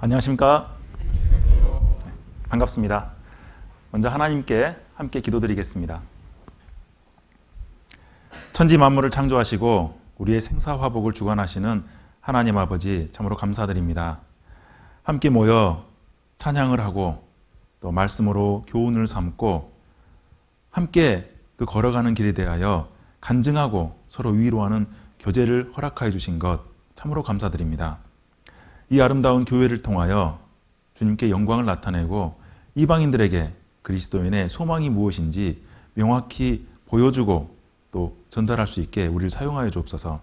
안녕하십니까? 반갑습니다. 먼저 하나님께 함께 기도드리겠습니다. 천지 만물을 창조하시고 우리의 생사화복을 주관하시는 하나님 아버지 참으로 감사드립니다. 함께 모여 찬양을 하고 또 말씀으로 교훈을 삼고 함께 그 걸어가는 길에 대하여 간증하고 서로 위로하는 교제를 허락하여 주신 것 참으로 감사드립니다. 이 아름다운 교회를 통하여 주님께 영광을 나타내고 이방인들에게 그리스도인의 소망이 무엇인지 명확히 보여주고 또 전달할 수 있게 우리를 사용하여 주옵소서.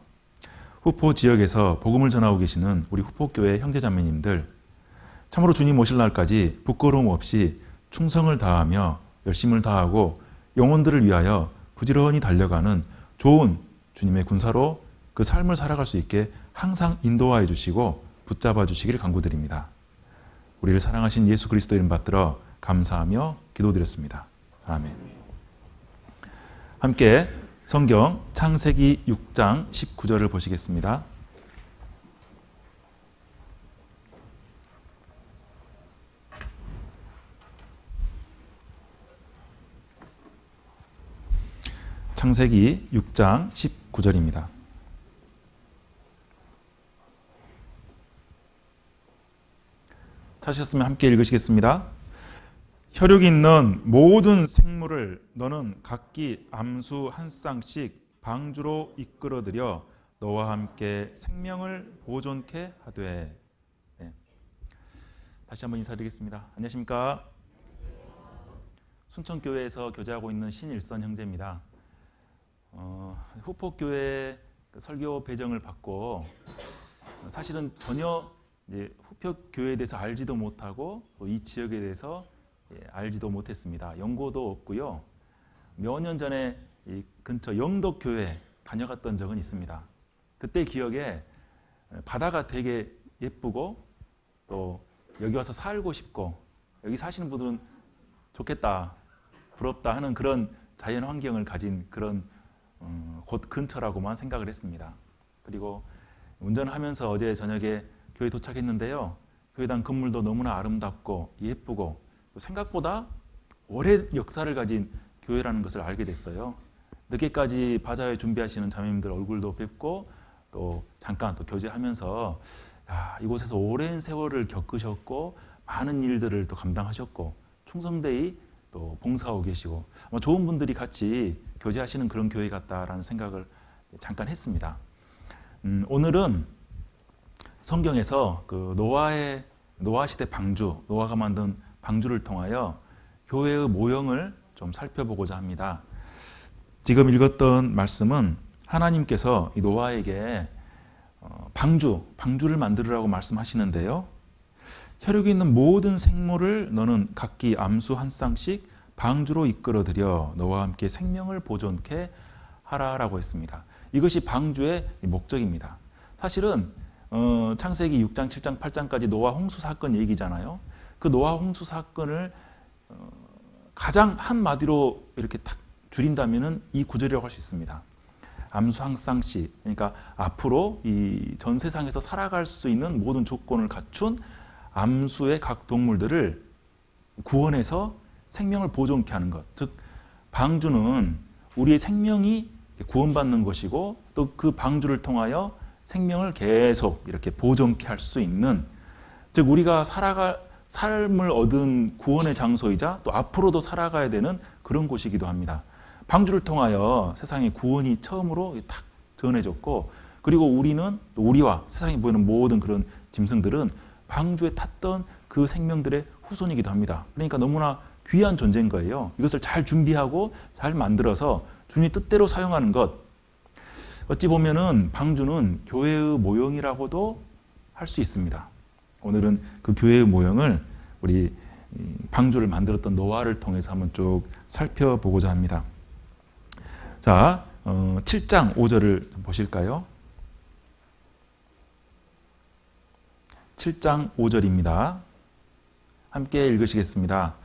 후포 지역에서 복음을 전하고 계시는 우리 후포교회 형제자매님들 참으로 주님 오실 날까지 부끄러움 없이 충성을 다하며 열심을 다하고 영혼들을 위하여 부지런히 달려가는 좋은 주님의 군사로 그 삶을 살아갈 수 있게 항상 인도하여 주시고 붙잡아 주시기를 간구드립니다. 우리를 사랑하신 예수 그리스도 이름 받들어 감사하며 기도드렸습니다. 아멘. 함께 성경 창세기 6장 19절을 보시겠습니다. 창세기 6장 19절입니다. 찾으셨으면 함께 읽으시겠습니다. 혈육이 있는 모든 생물을 너는 각기 암수 한 쌍씩 방주로 이끌어들여 너와 함께 생명을 보존케 하되. 네. 다시 한번 인사드리겠습니다. 안녕하십니까? 순천교회에서 교제하고 있는 신일선 형제입니다. 후포교회 설교 배정을 받고 사실은 전혀 후포교회에 대해서 알지도 못하고 또 이 지역에 대해서 알지도 못했습니다. 연고도 없고요. 몇 년 전에 이 근처 영덕교회 다녀갔던 적은 있습니다. 그때 기억에 바다가 되게 예쁘고 또 여기 와서 살고 싶고 여기 사시는 분들은 좋겠다, 부럽다 하는 그런 자연 환경을 가진 그런 곳 근처라고만 생각을 했습니다. 그리고 운전하면서 어제 저녁에 교회 도착했는데요. 교회당 건물도 너무나 아름답고 예쁘고 또 생각보다 오랜 역사를 가진 교회라는 것을 알게 됐어요. 늦게까지 바자회 준비하시는 자매님들 얼굴도 뵙고 또 잠깐 또 교제하면서 이곳에서 오랜 세월을 겪으셨고 많은 일들을 또 감당하셨고 충성되이 또 봉사하고 계시고 좋은 분들이 같이 교제하시는 그런 교회 같다라는 생각을 잠깐 했습니다. 오늘은 성경에서 그 노아 시대 방주, 노아가 만든 방주를 통하여 교회의 모형을 좀 살펴보고자 합니다. 지금 읽었던 말씀은 하나님께서 이 노아에게 방주를 만들으라고 말씀하시는데요. 혈육이 있는 모든 생물을 너는 각기 암수 한 쌍씩 방주로 이끌어들여 너와 함께 생명을 보존케 하라라고 했습니다. 이것이 방주의 목적입니다. 사실은 창세기 6장, 7장, 8장까지 노아 홍수 사건 얘기잖아요. 그 노아 홍수 사건을 가장 한마디로 이렇게 딱 줄인다면은 이 구절이라고 할 수 있습니다. 암수 한 쌍씩, 그러니까 앞으로 이 전 세상에서 살아갈 수 있는 모든 조건을 갖춘 암수의 각 동물들을 구원해서 생명을 보존케 하는 것. 즉 방주는 우리의 생명이 구원받는 것이고 또 그 방주를 통하여 생명을 계속 이렇게 보존케 할 수 있는, 즉 우리가 삶을 얻은 구원의 장소이자 또 앞으로도 살아가야 되는 그런 곳이기도 합니다. 방주를 통하여 세상의 구원이 처음으로 딱 전해졌고, 그리고 우리는 또 우리와 세상에 보이는 모든 그런 짐승들은 방주에 탔던 그 생명들의 후손이기도 합니다. 그러니까 너무나 귀한 존재인 거예요. 이것을 잘 준비하고 잘 만들어서 주님의 뜻대로 사용하는 것. 어찌 보면은 방주는 교회의 모형이라고도 할 수 있습니다. 오늘은 그 교회의 모형을 우리 방주를 만들었던 노아를 통해서 한번 쭉 살펴보고자 합니다. 자, 7장 5절을 보실까요? 7장 5절입니다. 함께 읽으시겠습니다.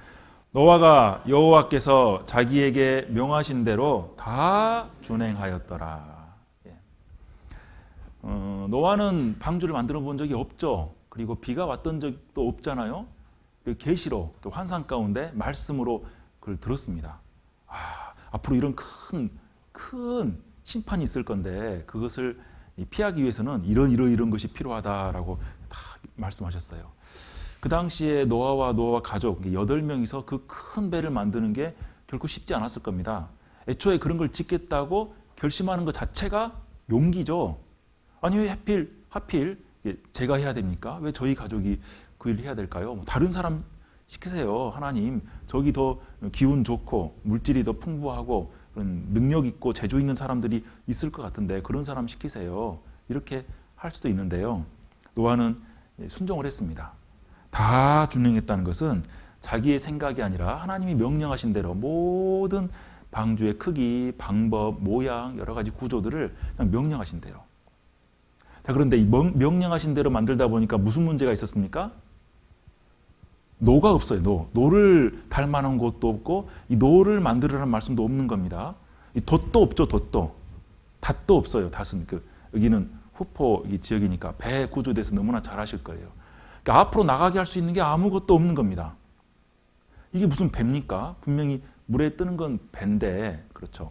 노아가 여호와께서 자기에게 명하신 대로 다 준행하였더라. 노아는 방주를 만들어 본 적이 없죠. 그리고 비가 왔던 적도 없잖아요. 계시로 또 환상 가운데 말씀으로 그걸 들었습니다. 앞으로 이런 큰 심판이 있을 건데 그것을 피하기 위해서는 이런 것이 필요하다라고 다 말씀하셨어요. 그 당시에 노아와 가족 8명이서 그 큰 배를 만드는 게 결코 쉽지 않았을 겁니다. 애초에 그런 걸 짓겠다고 결심하는 것 자체가 용기죠. 아니 왜 하필 제가 해야 됩니까? 왜 저희 가족이 그 일을 해야 될까요? 다른 사람 시키세요. 하나님, 저기 더 기운 좋고 물질이 더 풍부하고 그런 능력 있고 재주 있는 사람들이 있을 것 같은데 그런 사람 시키세요. 이렇게 할 수도 있는데요. 노아는 순종을 했습니다. 다 준행했다는 것은 자기의 생각이 아니라 하나님이 명령하신 대로 모든 방주의 크기, 방법, 모양, 여러 가지 구조들을 그냥 명령하신 대로. 자, 그런데 이 명령하신 대로 만들다 보니까 무슨 문제가 있었습니까? 노가 없어요. 노를 달 만한 곳도 없고 이 노를 만들으라는 말씀도 없는 겁니다. 이 돛도 없죠. 닷도 없어요. 닷은 여기는 후포 지역이니까 배 구조에 대해서 너무나 잘 아실 거예요. 그러니까 앞으로 나가게 할 수 있는 게 아무것도 없는 겁니다. 이게 무슨 배입니까? 분명히 물에 뜨는 건 배인데, 그렇죠.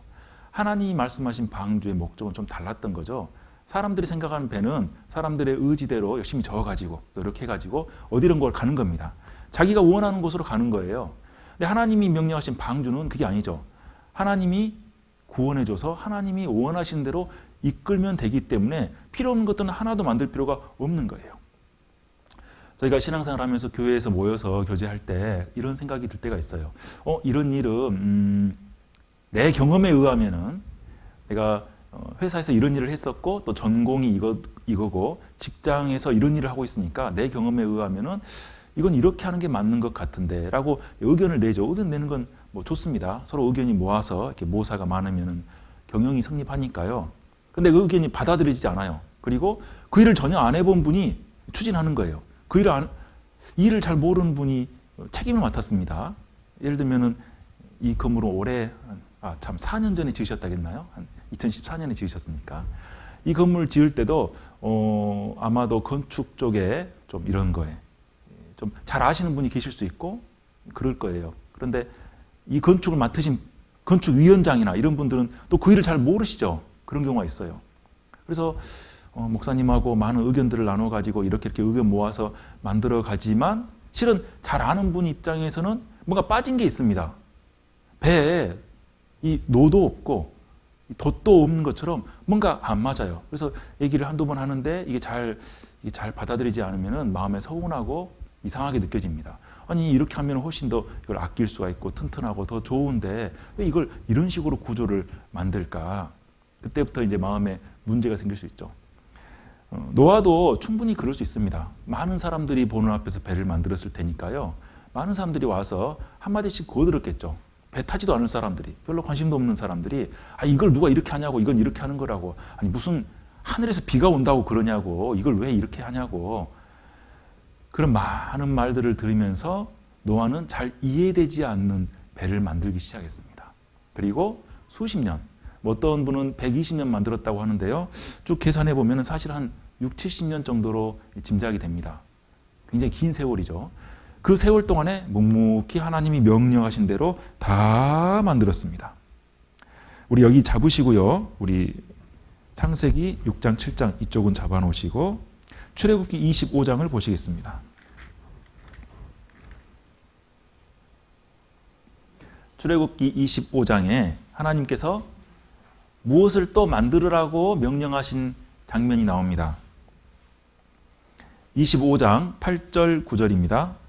하나님이 말씀하신 방주의 목적은 좀 달랐던 거죠. 사람들이 생각하는 배는 사람들의 의지대로 열심히 저어가지고 노력해가지고 어디론가 가는 겁니다. 자기가 원하는 곳으로 가는 거예요. 근데 하나님이 명령하신 방주는 그게 아니죠. 하나님이 구원해줘서 하나님이 원하신 대로 이끌면 되기 때문에 필요 없는 것들은 하나도 만들 필요가 없는 거예요. 저희가 신앙생활 하면서 교회에서 모여서 교제할 때 이런 생각이 들 때가 있어요. 이런 일은 내 경험에 의하면은 내가 회사에서 이런 일을 했었고 또 전공이 이거고 직장에서 이런 일을 하고 있으니까 내 경험에 의하면은 이건 이렇게 하는 게 맞는 것 같은데 라고 의견을 내죠. 의견 내는 건 뭐 좋습니다. 서로 의견이 모아서 이렇게 모사가 많으면은 경영이 성립하니까요. 근데 그 의견이 받아들여지지 않아요. 그리고 그 일을 전혀 안 해본 분이 추진하는 거예요. 그 일을 잘 모르는 분이 책임을 맡았습니다. 예를 들면은 이 건물은 올해 4년 전에 지으셨다겠나요? 한 2014년에 지으셨습니까? 이 건물 지을 때도 아마도 건축 쪽에 좀 이런 거에 좀 잘 아시는 분이 계실 수 있고 그럴 거예요. 그런데 이 건축을 맡으신 건축위원장이나 이런 분들은 또 그 일을 잘 모르시죠. 그런 경우가 있어요. 그래서 목사님하고 많은 의견들을 나눠가지고 이렇게 의견 모아서 만들어 가지만 실은 잘 아는 분 입장에서는 뭔가 빠진 게 있습니다. 배에 이 노도 없고 돛도 없는 것처럼 뭔가 안 맞아요. 그래서 얘기를 한두 번 하는데 이게 잘 받아들이지 않으면 마음에 서운하고 이상하게 느껴집니다. 아니 이렇게 하면 훨씬 더 이걸 아낄 수가 있고 튼튼하고 더 좋은데 왜 이걸 이런 식으로 구조를 만들까? 그때부터 이제 마음에 문제가 생길 수 있죠. 노아도 충분히 그럴 수 있습니다. 많은 사람들이 보는 앞에서 배를 만들었을 테니까요. 많은 사람들이 와서 한마디씩 거들었겠죠. 배 타지도 않을 사람들이, 별로 관심도 없는 사람들이 이걸 누가 이렇게 하냐고, 이건 이렇게 하는 거라고, 아니 무슨 하늘에서 비가 온다고 그러냐고, 이걸 왜 이렇게 하냐고, 그런 많은 말들을 들으면서 노아는 잘 이해되지 않는 배를 만들기 시작했습니다. 그리고 수십 년, 어떤 분은 120년 만들었다고 하는데요. 쭉 계산해 보면 사실 한 6, 70년 정도로 짐작이 됩니다. 굉장히 긴 세월이죠. 그 세월 동안에 묵묵히 하나님이 명령하신 대로 다 만들었습니다. 우리 여기 잡으시고요. 우리 창세기 6장, 7장 이쪽은 잡아놓으시고 출애굽기 25장을 보시겠습니다. 출애굽기 25장에 하나님께서 무엇을 또 만들으라고 명령하신 장면이 나옵니다. 25장 8절 9절입니다.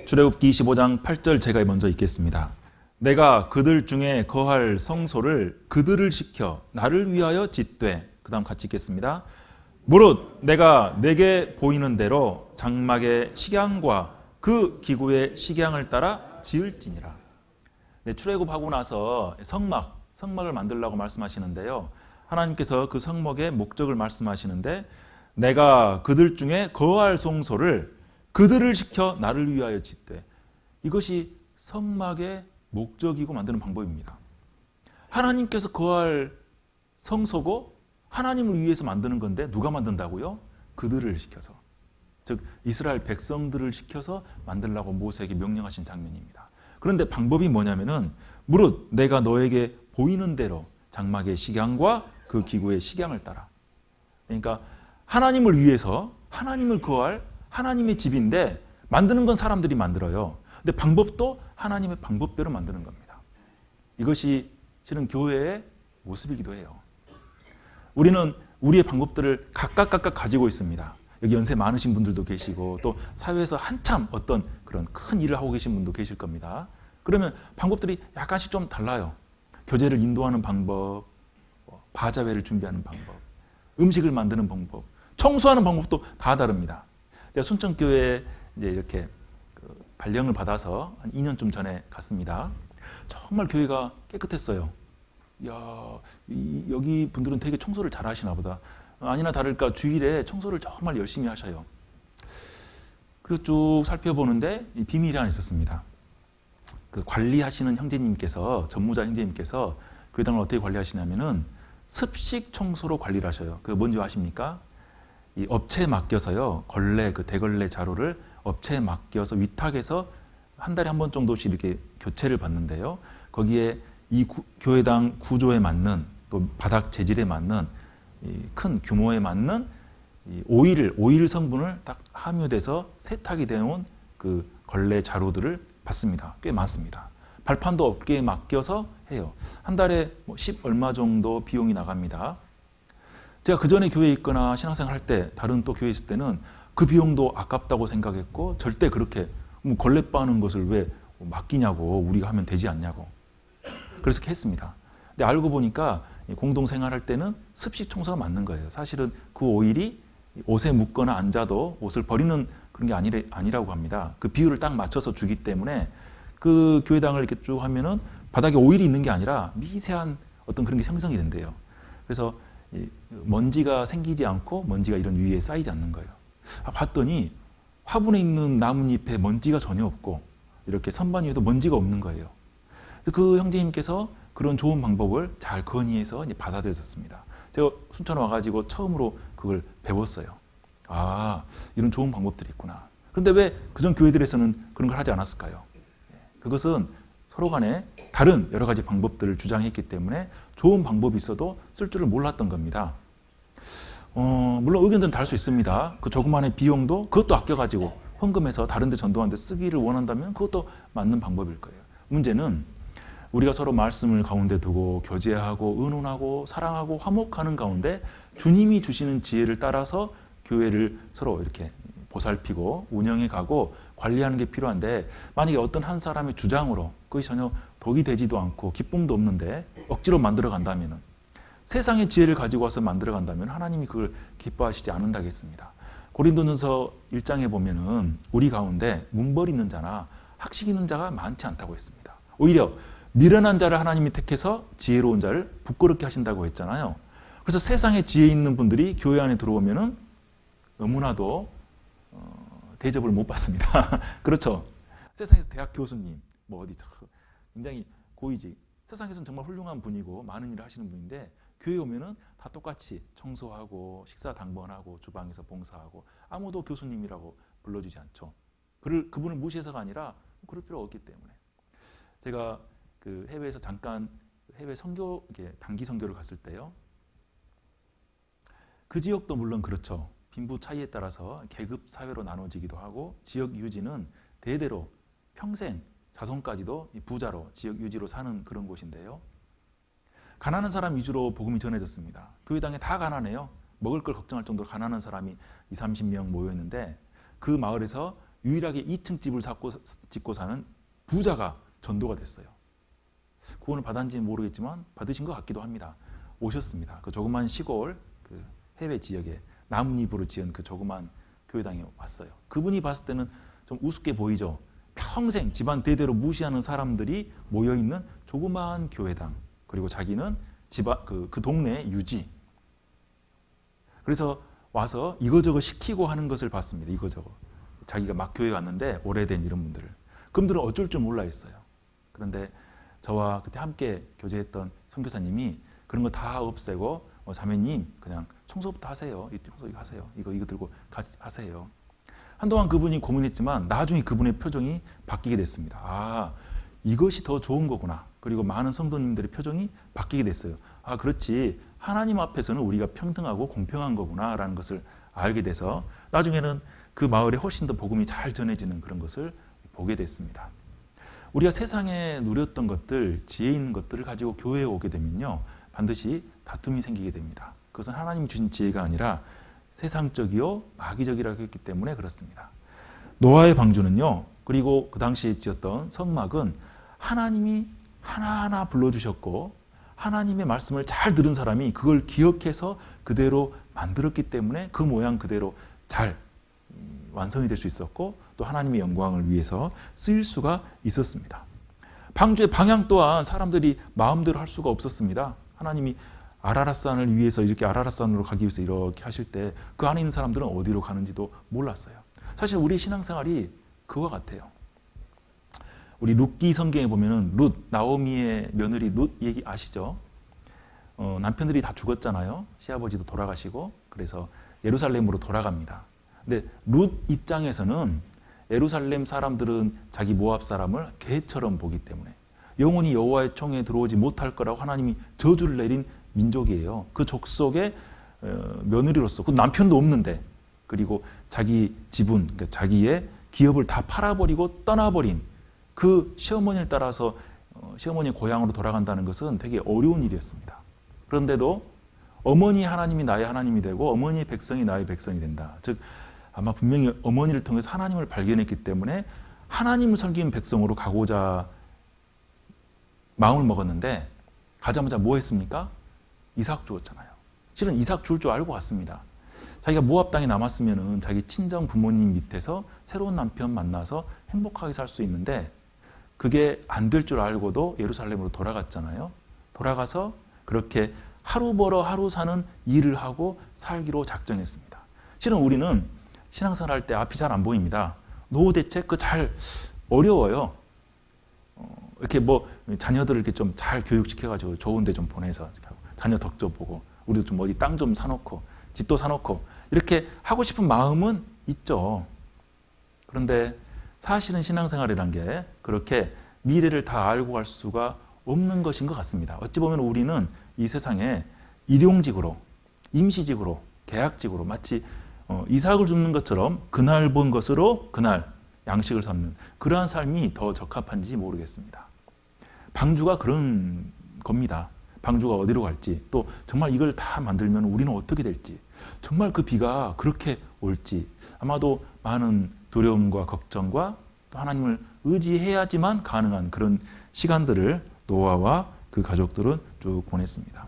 출애굽기 25장 8절 제가 먼저 읽겠습니다. 내가 그들 중에 거할 성소를 그들을 시켜 나를 위하여 짓되, 그 다음 같이 읽겠습니다. 무릇 내가 내게 보이는 대로 장막의 식양과 그 기구의 식양을 따라 지을지니라. 네, 출애굽하고 나서 성막을 만들라고 말씀하시는데요. 하나님께서 그 성막의 목적을 말씀하시는데 내가 그들 중에 거할 성소를 그들을 시켜 나를 위하여 짓되, 이것이 성막의 목적이고 만드는 방법입니다. 하나님께서 거할 성소고 하나님을 위해서 만드는 건데 누가 만든다고요? 그들을 시켜서, 즉 이스라엘 백성들을 시켜서 만들라고 모세에게 명령하신 장면입니다. 그런데 방법이 뭐냐면은 무릇 내가 너에게 보이는 대로 장막의 식양과 그 기구의 식양을 따라. 그러니까 하나님을 위해서 하나님을 거할 하나님의 집인데 만드는 건 사람들이 만들어요. 근데 방법도 하나님의 방법대로 만드는 겁니다. 이것이 실은 교회의 모습이기도 해요. 우리는 우리의 방법들을 각각 가지고 있습니다. 여기 연세 많으신 분들도 계시고 또 사회에서 한참 어떤 그런 큰 일을 하고 계신 분도 계실 겁니다. 그러면 방법들이 약간씩 좀 달라요. 교제를 인도하는 방법, 바자회를 준비하는 방법, 음식을 만드는 방법, 청소하는 방법도 다 다릅니다. 제가 순천교회에 이제 이렇게 발령을 받아서 한 2년쯤 전에 갔습니다. 정말 교회가 깨끗했어요. 야, 여기 분들은 되게 청소를 잘 하시나 보다. 아니나 다를까 주일에 청소를 정말 열심히 하셔요. 그리고 쭉 살펴보는데 이 비밀이 하나 있었습니다. 그 관리하시는 형제님께서, 전무자 형제님께서 교회당을 어떻게 관리하시냐면은 습식 청소로 관리를 하셔요. 그 뭔지 아십니까? 이 업체에 맡겨서요. 걸레, 그 대걸레 자루를 업체에 맡겨서 위탁해서 한 달에 한 번 정도씩 이렇게 교체를 받는데요. 거기에 이 교회당 구조에 맞는 또 바닥 재질에 맞는 이 큰 규모에 맞는 이 오일 성분을 딱 함유돼서 세탁이 되어온 그 걸레 자루들을 받습니다. 꽤 많습니다. 발판도 업계에 맡겨서 해요. 한 달에 10 얼마 정도 비용이 나갑니다. 제가 그 전에 교회에 있거나 신앙생활 할 때 다른 또 교회에 있을 때는 그 비용도 아깝다고 생각했고 절대 그렇게 걸레 빠는 것을 왜 맡기냐고, 우리가 하면 되지 않냐고 그래서 했습니다. 근데 알고 보니까 공동생활할 때는 습식 청소가 맞는 거예요. 사실은 그 오일이 옷에 묻거나 앉아도 옷을 버리는 그런 게 아니라고 합니다. 그 비율을 딱 맞춰서 주기 때문에 그 교회당을 이렇게 쭉 하면은 바닥에 오일이 있는 게 아니라 미세한 어떤 그런 게 형성이 된대요. 그래서 먼지가 생기지 않고 먼지가 이런 위에 쌓이지 않는 거예요. 봤더니 화분에 있는 나뭇잎에 먼지가 전혀 없고 이렇게 선반 위에도 먼지가 없는 거예요. 그 형제님께서 그런 좋은 방법을 잘 건의해서 이제 받아들였습니다. 제가 순천 와가지고 처음으로 그걸 배웠어요. 아, 이런 좋은 방법들이 있구나. 그런데 왜 그전 교회들에서는 그런 걸 하지 않았을까요? 그것은 서로 간에 다른 여러 가지 방법들을 주장했기 때문에 좋은 방법이 있어도 쓸 줄을 몰랐던 겁니다. 물론 의견들은 다를 수 있습니다. 그 조그만의 비용도 그것도 아껴가지고 헌금해서 다른 데 전도하는 데 쓰기를 원한다면 그것도 맞는 방법일 거예요. 문제는 우리가 서로 말씀을 가운데 두고 교제하고 의논하고 사랑하고 화목하는 가운데 주님이 주시는 지혜를 따라서 교회를 서로 이렇게 보살피고 운영해 가고 관리하는 게 필요한데, 만약에 어떤 한 사람의 주장으로 그것이 전혀 독이 되지도 않고 기쁨도 없는데 억지로 만들어 간다면, 세상의 지혜를 가지고 와서 만들어 간다면 하나님이 그걸 기뻐하시지 않는다겠습니다. 고린도전서 1장에 보면은 우리 가운데 문벌 있는 자나 학식 있는 자가 많지 않다고 했습니다. 오히려 미련한 자를 하나님이 택해서 지혜로운 자를 부끄럽게 하신다고 했잖아요. 그래서 세상에 지혜 있는 분들이 교회 안에 들어오면은 너무나도 대접을 못 받습니다. 그렇죠. 세상에서 대학 교수님, 뭐 어디 굉장히 고위직, 세상에서는 정말 훌륭한 분이고 많은 일을 하시는 분인데 교회 오면은 다 똑같이 청소하고 식사 당번하고 주방에서 봉사하고 아무도 교수님이라고 불러주지 않죠. 그분을 무시해서가 아니라 그럴 필요 없기 때문에. 제가 그 해외에서 잠깐 해외 선교, 이렇게 단기 선교를 갔을 때요. 그 지역도 물론 그렇죠. 빈부 차이에 따라서 계급 사회로 나눠지기도 하고 지역 유지는 대대로 평생 자손까지도 부자로 지역 유지로 사는 그런 곳인데요. 가난한 사람 위주로 복음이 전해졌습니다. 교회당에 다 가난해요. 먹을 걸 걱정할 정도로 가난한 사람이 20-30명 모여있는데 그 마을에서 유일하게 2층 집을 짓고 사는 부자가 전도가 됐어요. 구원을 받았는지는 모르겠지만 받으신 것 같기도 합니다. 오셨습니다. 그 조그만 시골 그 해외 지역에 나뭇잎으로 지은 그 조그만 교회당에 왔어요. 그분이 봤을 때는 좀 우습게 보이죠. 평생 집안 대대로 무시하는 사람들이 모여있는 조그만 교회당, 그리고 자기는 그 동네 유지. 그래서 와서 이거저거 시키고 하는 것을 봤습니다. 이거저거. 자기가 막 교회 왔는데 오래된 이런 분들을. 그분들은 어쩔 줄 몰라 했어요. 그런데 저와 그때 함께 교제했던 선교사님이 그런 거 다 없애고 자매님 그냥 청소부터 하세요. 청소 이거 하세요. 이거 들고 하세요. 한동안 그분이 고민했지만 나중에 그분의 표정이 바뀌게 됐습니다. 아, 이것이 더 좋은 거구나. 그리고 많은 성도님들의 표정이 바뀌게 됐어요. 아, 그렇지. 하나님 앞에서는 우리가 평등하고 공평한 거구나라는 것을 알게 돼서 나중에는 그 마을에 훨씬 더 복음이 잘 전해지는 그런 것을 보게 됐습니다. 우리가 세상에 누렸던 것들, 지혜 있는 것들을 가지고 교회에 오게 되면요, 반드시 다툼이 생기게 됩니다. 그것은 하나님이 주신 지혜가 아니라 세상적이요 마귀적이라고 했기 때문에 그렇습니다. 노아의 방주는요, 그리고 그 당시에 지었던 성막은 하나님이 하나하나 불러주셨고 하나님의 말씀을 잘 들은 사람이 그걸 기억해서 그대로 만들었기 때문에 그 모양 그대로 잘 완성이 될 수 있었고 또 하나님의 영광을 위해서 쓰일 수가 있었습니다. 방주의 방향 또한 사람들이 마음대로 할 수가 없었습니다. 하나님이 아라랏산을 위해서 이렇게 아라랏산으로 가기 위해서 이렇게 하실 때 그 안에 있는 사람들은 어디로 가는지도 몰랐어요. 사실 우리 신앙생활이 그와 같아요. 우리 룻기 성경에 보면은 룻, 나오미의 며느리 룻 얘기 아시죠? 남편들이 다 죽었잖아요. 시아버지도 돌아가시고 그래서 예루살렘으로 돌아갑니다. 근데 룻 입장에서는 예루살렘 사람들은 자기 모압 사람을 개처럼 보기 때문에 영원히 여호와의 총에 들어오지 못할 거라고 하나님이 저주를 내린 민족이에요. 그 족속의 며느리로서 그 남편도 없는데 그리고 자기 지분, 그러니까 자기의 기업을 다 팔아버리고 떠나버린 그 시어머니를 따라서 시어머니의 고향으로 돌아간다는 것은 되게 어려운 일이었습니다. 그런데도 어머니 하나님이 나의 하나님이 되고 어머니의 백성이 나의 백성이 된다. 즉 아마 분명히 어머니를 통해서 하나님을 발견했기 때문에 하나님을 섬기는 백성으로 가고자 마음을 먹었는데 가자마자 뭐 했습니까? 이삭 주었잖아요. 실은 이삭 줄 줄 알고 갔습니다. 자기가 모압 땅에 남았으면은 자기 친정 부모님 밑에서 새로운 남편 만나서 행복하게 살 수 있는데 그게 안 될 줄 알고도 예루살렘으로 돌아갔잖아요. 돌아가서 그렇게 하루 벌어 하루 사는 일을 하고 살기로 작정했습니다. 실은 우리는 신앙생활 할 때 앞이 잘 안 보입니다. 노후 대책 그 잘 어려워요. 이렇게 뭐 자녀들을 이렇게 좀 잘 교육시켜가지고 좋은 데 좀 보내서 자녀 덕도 보고 우리도 좀 어디 땅 좀 사놓고 집도 사놓고 이렇게 하고 싶은 마음은 있죠. 그런데 사실은 신앙생활이란 게 그렇게 미래를 다 알고 갈 수가 없는 것인 것 같습니다. 어찌 보면 우리는 이 세상에 일용직으로, 임시직으로, 계약직으로 마치 이삭을 줍는 것처럼 그날 본 것으로 그날 양식을 삼는 그러한 삶이 더 적합한지 모르겠습니다. 방주가 그런 겁니다. 방주가 어디로 갈지 또 정말 이걸 다 만들면 우리는 어떻게 될지 정말 그 비가 그렇게 올지 아마도 많은 두려움과 걱정과 또 하나님을 의지해야지만 가능한 그런 시간들을 노아와 그 가족들은 쭉 보냈습니다.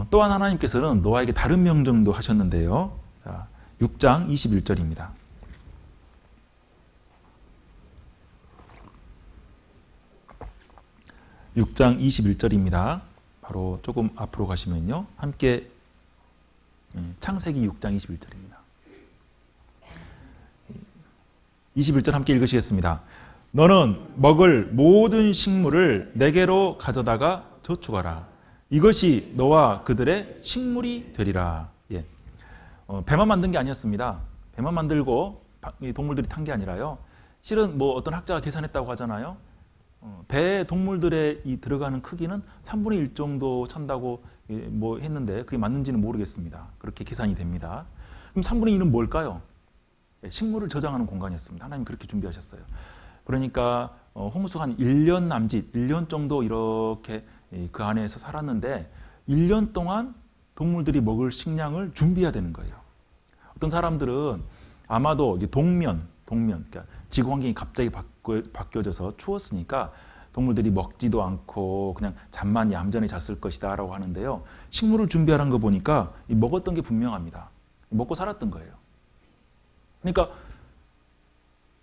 또한 하나님께서는 노아에게 다른 명령도 하셨는데요. 자, 6장 21절입니다. 6장 21절입니다. 바로 조금 앞으로 가시면요. 함께 창세기 6장 21절입니다. 21절 함께 읽으시겠습니다. 너는 먹을 모든 식물을 내게로 가져다가 저축하라. 이것이 너와 그들의 식물이 되리라. 예. 배만 만든 게 아니었습니다. 배만 만들고 동물들이 탄 게 아니라요. 실은 뭐 어떤 학자가 계산했다고 하잖아요. 배 동물들의 이 들어가는 크기는 3분의 1 정도 찬다고 뭐 했는데 그게 맞는지는 모르겠습니다. 그렇게 계산이 됩니다. 그럼 3분의 1은 뭘까요? 식물을 저장하는 공간이었습니다. 하나님 그렇게 준비하셨어요. 그러니까 홍수가 한 1년 남짓, 1년 정도 이렇게 그 안에서 살았는데 1년 동안 동물들이 먹을 식량을 준비해야 되는 거예요. 어떤 사람들은 아마도 동면, 그러니까 지구 환경이 갑자기 바뀌어져서 추웠으니까 동물들이 먹지도 않고 그냥 잠만 얌전히 잤을 것이다 라고 하는데요. 식물을 준비하라는 거 보니까 먹었던 게 분명합니다. 먹고 살았던 거예요. 그러니까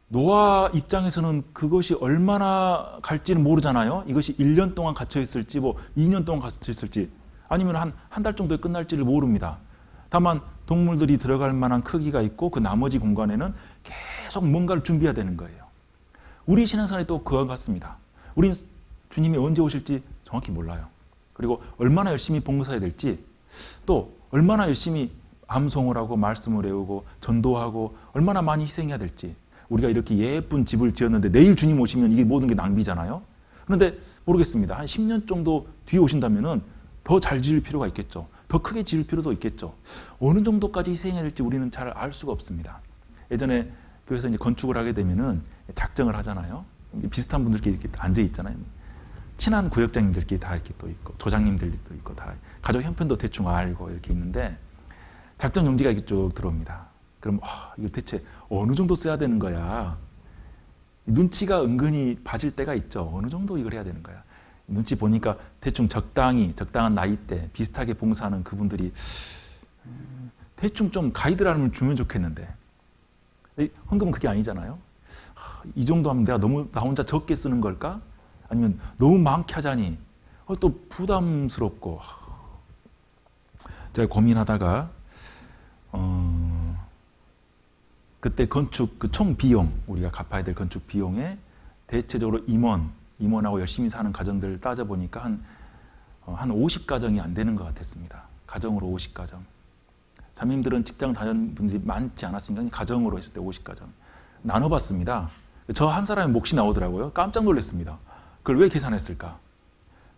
노아 입장에서는 그것이 얼마나 갈지는 모르잖아요. 이것이 1년 동안 갇혀 있을지 뭐 2년 동안 갇혀 있을지 아니면 한 달 정도에 끝날지를 모릅니다. 다만 동물들이 들어갈 만한 크기가 있고 그 나머지 공간에는 계속 뭔가를 준비해야 되는 거예요. 우리 신앙생활이 또 그와 같습니다. 우린 주님이 언제 오실지 정확히 몰라요. 그리고 얼마나 열심히 봉사해야 될지, 또 얼마나 열심히 암송을 하고 말씀을 외우고 전도하고 얼마나 많이 희생해야 될지. 우리가 이렇게 예쁜 집을 지었는데 내일 주님 오시면 이게 모든 게 낭비잖아요. 그런데 모르겠습니다. 한 10년 정도 뒤에 오신다면은 더 잘 지을 필요가 있겠죠. 더 크게 지을 필요도 있겠죠. 어느 정도까지 희생해야 될지 우리는 잘 알 수가 없습니다. 예전에 교회에서 이제 건축을 하게 되면은 작정을 하잖아요. 비슷한 분들끼리 이렇게 앉아 있잖아요. 친한 구역장님들끼리 다 이렇게 또 있고, 도장님들도 있고, 다 가족 형편도 대충 알고 이렇게 있는데, 작전 용지가 이렇게 쭉 들어옵니다. 그럼 이거 대체 어느 정도 써야 되는 거야? 눈치가 은근히 봐질 때가 있죠. 어느 정도 이걸 해야 되는 거야? 눈치 보니까 대충 적당한 나이대 비슷하게 봉사하는 그분들이 대충 좀 가이드라인을 주면 좋겠는데, 헌금은 그게 아니잖아요. 이 정도 하면 내가 너무 나 혼자 적게 쓰는 걸까? 아니면 너무 많게 하자니 또 부담스럽고. 제가 고민하다가 그때 건축 그 총 비용, 우리가 갚아야 될 건축 비용에 대체적으로 임원하고 열심히 사는 가정들 따져보니까 한 50가정이 안 되는 것 같았습니다. 가정으로 50가정. 자매님들은 직장 다니는 분들이 많지 않았으니까 가정으로 했을 때 50가정. 나눠봤습니다. 저 한 사람의 몫이 나오더라고요. 깜짝 놀랐습니다. 그걸 왜 계산했을까?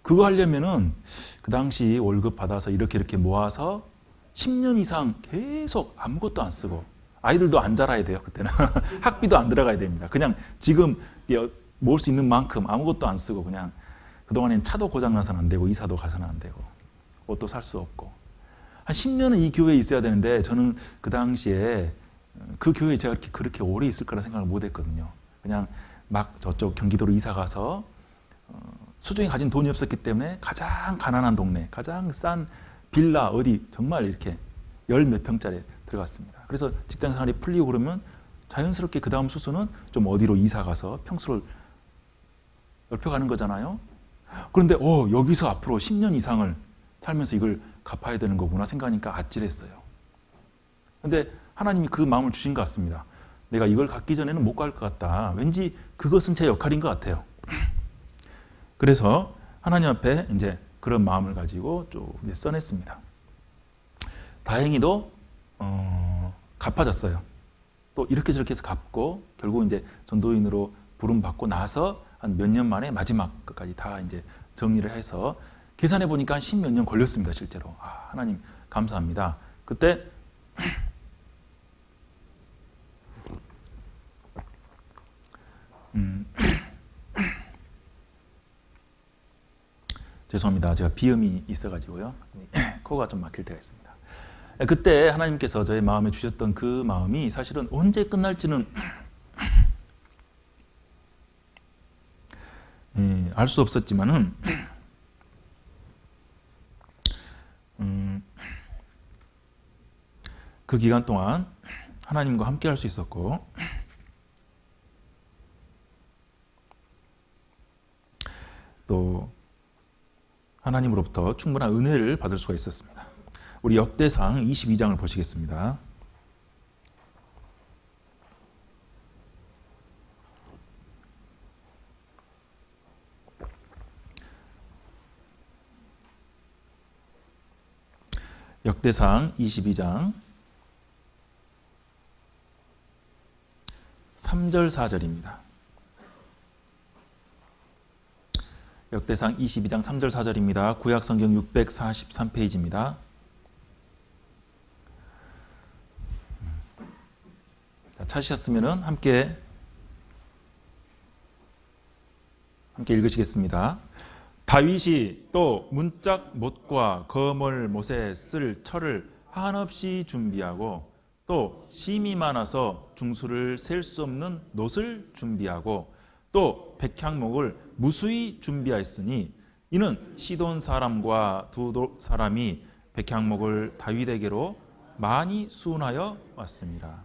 그거 하려면은 그 당시 월급 받아서 이렇게 모아서 10년 이상 계속 아무것도 안 쓰고, 아이들도 안 자라야 돼요. 그때는 학비도 안 들어가야 됩니다. 그냥 지금 모을 수 있는 만큼 아무것도 안 쓰고, 그냥 그동안엔 차도 고장나서는 안 되고 이사도 가서는 안 되고 옷도 살 수 없고, 한 10년은 이 교회에 있어야 되는데, 저는 그 당시에 그 교회에 제가 그렇게 오래 있을 거라 생각을 못 했거든요. 그냥 막 저쪽 경기도로 이사 가서 수중에 가진 돈이 없었기 때문에 가장 가난한 동네, 가장 싼 빌라 어디 정말 이렇게 열 몇 평짜리 들어갔습니다. 그래서 직장 생활이 풀리고 그러면 자연스럽게 그 다음 수수는 좀 어디로 이사 가서 평수를 넓혀가는 거잖아요. 그런데 여기서 앞으로 10년 이상을 살면서 이걸 갚아야 되는 거구나 생각하니까 아찔했어요. 그런데 하나님이 그 마음을 주신 것 같습니다. 내가 이걸 갖기 전에는 못 갈 것 같다. 왠지 그것은 제 역할인 것 같아요. 그래서 하나님 앞에 이제 그런 마음을 가지고 쭉 써냈습니다. 다행히도 갚아졌어요. 또 이렇게 저렇게 해서 갚고, 결국 이제 전도인으로 부름 받고 나서 한 몇 년 만에 마지막 끝까지 다 이제 정리를 해서 계산해 보니까 한 10몇 년 걸렸습니다, 실제로. 하나님 감사합니다. 그때 죄송합니다. 제가 비염이 있어가지고요. 코가 좀 막힐 때가 있습니다. 그때 하나님께서 저의 마음에 주셨던 그 마음이 사실은 언제 끝날지는 알 수 없었지만은 그 기간 동안 하나님과 함께 할 수 있었고, 또 하나님으로부터 충분한 은혜를 받을 수가 있었습니다. 우리 역대상 22장을 보시겠습니다. 역대상 22장 3절 4절입니다. 역대상 22장 3절 4절입니다. 구약성경 643페이지입니다. 찾으셨으면 함께 읽으시겠습니다. 다윗이 또 문짝 못과 거물 못에 쓸 철을 한없이 준비하고, 또 심이 많아서 중수를 셀 수 없는 놋을 준비하고, 또 백향목을 무수히 준비하였으니, 이는 시돈 사람과 두 사람이 백향목을 다윗에게로 많이 수운하여 왔습니다.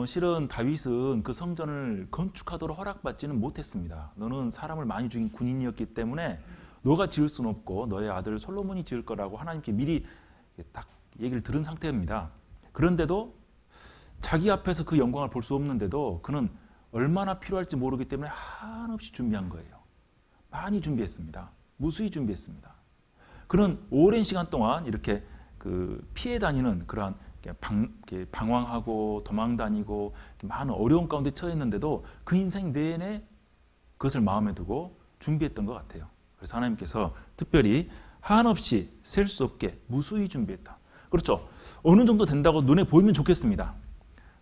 실은 다윗은 그 성전을 건축하도록 허락받지는 못했습니다. 너는 사람을 많이 죽인 군인이었기 때문에 너가 지을 수는 없고 너의 아들 솔로몬이 지을 거라고 하나님께 미리 딱 얘기를 들은 상태입니다. 그런데도 자기 앞에서 그 영광을 볼 수 없는데도 그는 얼마나 필요할지 모르기 때문에 한없이 준비한 거예요. 많이 준비했습니다. 무수히 준비했습니다. 그런 오랜 시간 동안 이렇게 피해 다니는 그러한 방황하고 도망 다니고 많은 어려운 가운데 처했는데도 그 인생 내내 그것을 마음에 두고 준비했던 것 같아요. 그래서 하나님께서 특별히 한없이 셀 수 없게 무수히 준비했다. 그렇죠. 어느 정도 된다고 눈에 보이면 좋겠습니다.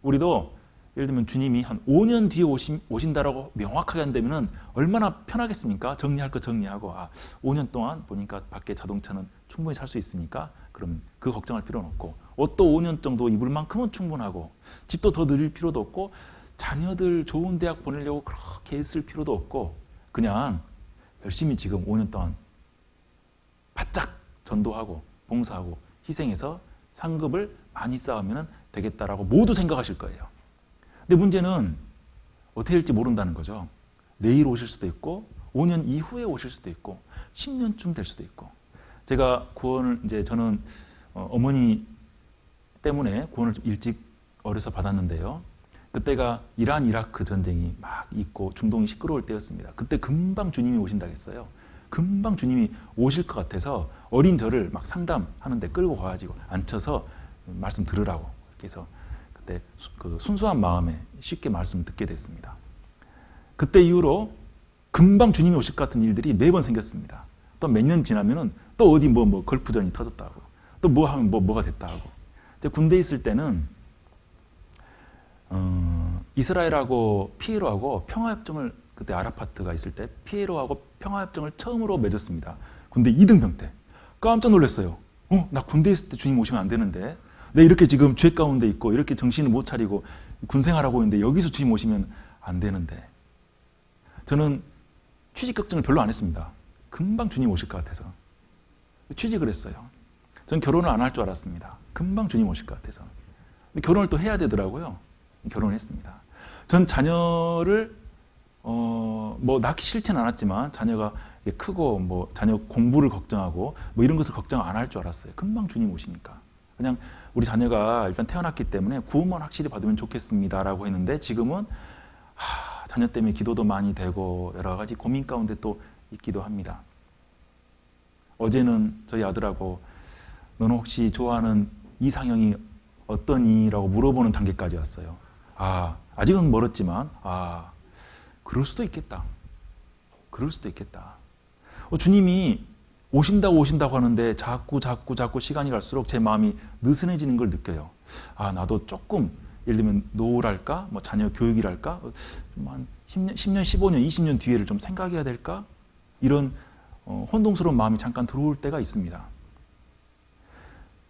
우리도 예를 들면 주님이 한 5년 뒤에 오신다라고 명확하게 한다면 얼마나 편하겠습니까? 정리할 거 정리하고 5년 동안 보니까 밖에 자동차는 충분히 살 수 있으니까 그럼 그 걱정할 필요는 없고 옷도 5년 정도 입을 만큼은 충분하고 집도 더 늘릴 필요도 없고 자녀들 좋은 대학 보내려고 그렇게 애쓸 필요도 없고 그냥 열심히 지금 5년 동안 바짝 전도하고 봉사하고 희생해서 상급을 많이 쌓으면 되겠다라고 모두 생각하실 거예요. 근데 문제는 어떻게 될지 모른다는 거죠. 내일 오실 수도 있고 5년 이후에 오실 수도 있고 10년쯤 될 수도 있고 제가 구원을 이제 저는 어머니 때문에 구원을 좀 일찍 어려서 받았는데요. 그때가 이란 이라크 전쟁이 막 있고 중동이 시끄러울 때였습니다. 그때 금방 주님이 오신다 했어요. 금방 주님이 오실 것 같아서 어린 저를 막 상담하는데 끌고 가가지고 앉혀서 말씀 들으라고 그래서 그때 그 순수한 마음에 쉽게 말씀 듣게 됐습니다. 그때 이후로 금방 주님이 오실 것 같은 일들이 매번 생겼습니다. 또 몇 년 지나면은 또 어디 뭐 걸프전이 터졌다고 또 뭐 하면 뭐가 됐다고. 군대에 있을 때는 이스라엘하고 피에로하고 평화협정을 그때 아라파트가 있을 때 피에로하고 평화협정을 처음으로 맺었습니다. 군대 2등병 때 깜짝 놀랐어요. 나 군대에 있을 때 주님 오시면 안 되는데 내 이렇게 지금 죄 가운데 있고 이렇게 정신을 못 차리고 군생활하고 있는데 여기서 주님 오시면 안 되는데 저는 취직 걱정을 별로 안 했습니다. 금방 주님 오실 것 같아서 취직을 했어요. 전 결혼을 안 할 줄 알았습니다. 금방 주님 오실 것 같아서. 근데 결혼을 또 해야 되더라고요. 결혼을 했습니다. 전 자녀를 뭐 낳기 싫진 않았지만 자녀가 크고 뭐 자녀 공부를 걱정하고 뭐 이런 것을 걱정 안 할 줄 알았어요. 금방 주님 오시니까. 그냥 우리 자녀가 일단 태어났기 때문에 구원만 확실히 받으면 좋겠습니다라고 했는데 지금은 자녀 때문에 기도도 많이 되고 여러 가지 고민 가운데 또 있기도 합니다. 어제는 저희 아들하고 너는 혹시 좋아하는 이상형이 어떠니? 라고 물어보는 단계까지 왔어요. 아직은 멀었지만 그럴 수도 있겠다. 그럴 수도 있겠다. 주님이 오신다고 하는데 자꾸 시간이 갈수록 제 마음이 느슨해지는 걸 느껴요. 나도 조금 예를 들면 노후랄까? 뭐 자녀 교육이랄까? 한 10년, 15년, 20년 뒤에를 좀 생각해야 될까? 이런 혼동스러운 마음이 잠깐 들어올 때가 있습니다.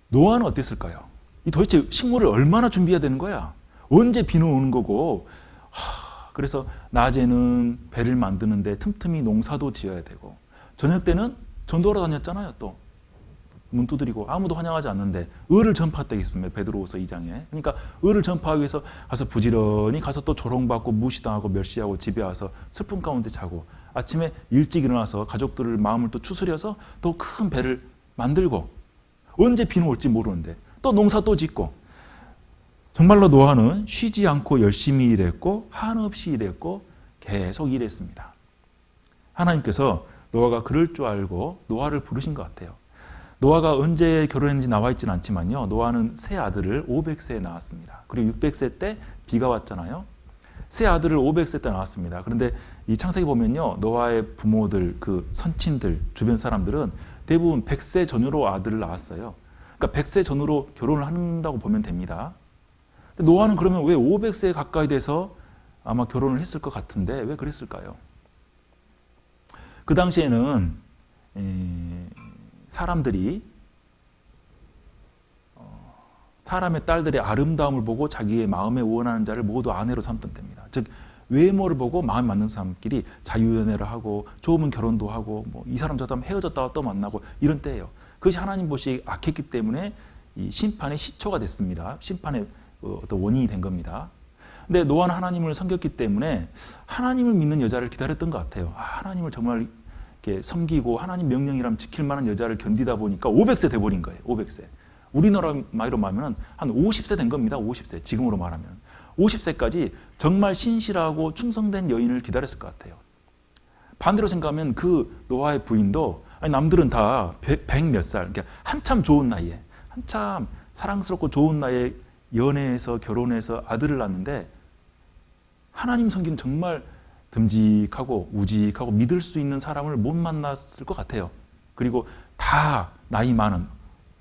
노아는 어땠을까요? 도대체 식물을 얼마나 준비해야 되는 거야? 언제 비는 오는 거고 그래서 낮에는 배를 만드는데 틈틈이 농사도 지어야 되고 저녁 때는 전도하러 다녔잖아요. 또 문 두드리고 아무도 환영하지 않는데 을을 전파했다 했습니다. 베드로후서 2장에. 그러니까 을을 전파하기 위해서 가서 부지런히 가서 또 조롱받고 무시당하고 멸시하고 집에 와서 슬픔 가운데 자고 아침에 일찍 일어나서 가족들을 마음을 또 추스려서 또 큰 배를 만들고 언제 비는 올지 모르는데 또 농사 또 짓고 정말로 노아는 쉬지 않고 열심히 일했고 한없이 일했고 계속 일했습니다. 하나님께서 노아가 그럴 줄 알고 노아를 부르신 것 같아요. 노아가 언제 결혼했는지 나와 있지는 않지만요. 노아는 세 아들을 500세에 낳았습니다. 그리고 600세 때 비가 왔잖아요. 세 아들을 500세 때 낳았습니다. 그런데 이 창세기 보면요. 노아의 부모들, 그 선친들, 주변 사람들은 대부분 100세 전후로 아들을 낳았어요. 그러니까 100세 전후로 결혼을 한다고 보면 됩니다. 근데 노아는 그러면 왜 500세 가까이 돼서 아마 결혼을 했을 것 같은데 왜 그랬을까요? 그 당시에는 사람들이 사람의 딸들의 아름다움을 보고 자기의 마음에 원하는 자를 모두 아내로 삼던 때입니다. 즉 외모를 보고 마음에 맞는 사람끼리 자유연애를 하고 좋으면 결혼도 하고 뭐 이 사람 저 사람 헤어졌다가 또 만나고 이런 때예요. 그것이 하나님 보시기에 악했기 때문에 이 심판의 시초가 됐습니다. 심판의 어떤 원인이 된 겁니다. 근데 노아는 하나님을 섬겼기 때문에 하나님을 믿는 여자를 기다렸던 것 같아요. 하나님을 정말 이렇게 섬기고 하나님 명령이라면 지킬 만한 여자를 견디다 보니까 500세 돼버린 거예요. 500세. 우리나라 나이로 말하면 한 50세 된 겁니다. 50세. 지금으로 말하면. 50세까지 정말 신실하고 충성된 여인을 기다렸을 것 같아요. 반대로 생각하면 그 노아의 부인도 아니 남들은 다 100 몇 살, 그러니까 한참 좋은 나이에, 한참 사랑스럽고 좋은 나이에 연애해서 결혼해서 아들을 낳는데 하나님 섬기는 정말 듬직하고 우직하고 믿을 수 있는 사람을 못 만났을 것 같아요. 그리고 다 나이 많은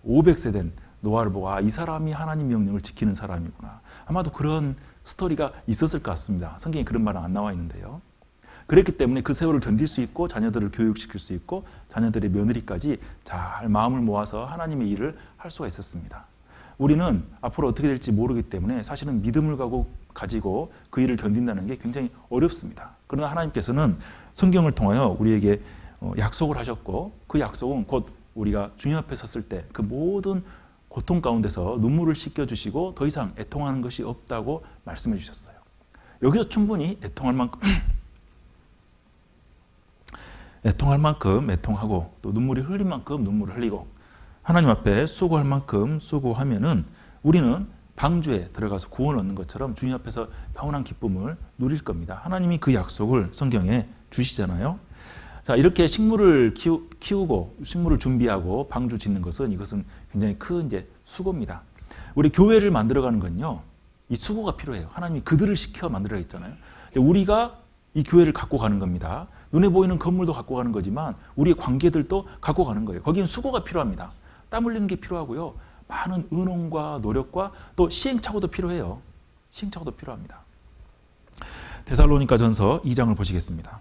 500세 된 노아를 보고 이 사람이 하나님 명령을 지키는 사람이구나. 아마도 그런 스토리가 있었을 것 같습니다. 성경에 그런 말은 안 나와 있는데요. 그랬기 때문에 그 세월을 견딜 수 있고 자녀들을 교육시킬 수 있고 자녀들의 며느리까지 잘 마음을 모아서 하나님의 일을 할 수가 있었습니다. 우리는 앞으로 어떻게 될지 모르기 때문에 사실은 믿음을 가지고 그 일을 견딘다는 게 굉장히 어렵습니다. 그러나 하나님께서는 성경을 통하여 우리에게 약속을 하셨고 그 약속은 곧 우리가 주님 앞에 섰을 때 그 모든 고통 가운데서 눈물을 씻겨주시고 더 이상 애통하는 것이 없다고 말씀해 주셨어요. 여기서 충분히 애통할 만큼 애통하고 또 눈물이 흘릴 만큼 눈물을 흘리고 하나님 앞에 수고할 만큼 수고하면은 우리는 방주에 들어가서 구원을 얻는 것처럼 주님 앞에서 평온한 기쁨을 누릴 겁니다. 하나님이 그 약속을 성경에 주시잖아요. 자, 이렇게 식물을 키우고 식물을 준비하고 방주 짓는 것은 이것은 굉장히 큰 이제 수고입니다. 우리 교회를 만들어가는 건요, 이 수고가 필요해요. 하나님이 그들을 시켜 만들어 있잖아요. 우리가 이 교회를 갖고 가는 겁니다. 눈에 보이는 건물도 갖고 가는 거지만 우리의 관계들도 갖고 가는 거예요. 거기는 수고가 필요합니다. 땀 흘리는 게 필요하고요. 많은 의논과 노력과 또 시행착오도 필요해요. 시행착오도 필요합니다. 데살로니가전서 2장을 보시겠습니다.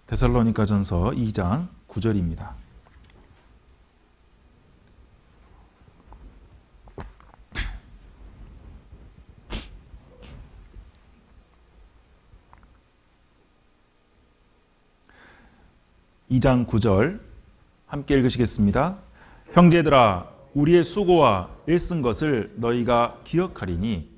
데살로니가전서 2장 9절입니다. (2장 9절) 함께 읽으시겠습니다. 형제들아, 우리의 수고와 애쓴 것을 너희가 기억하리니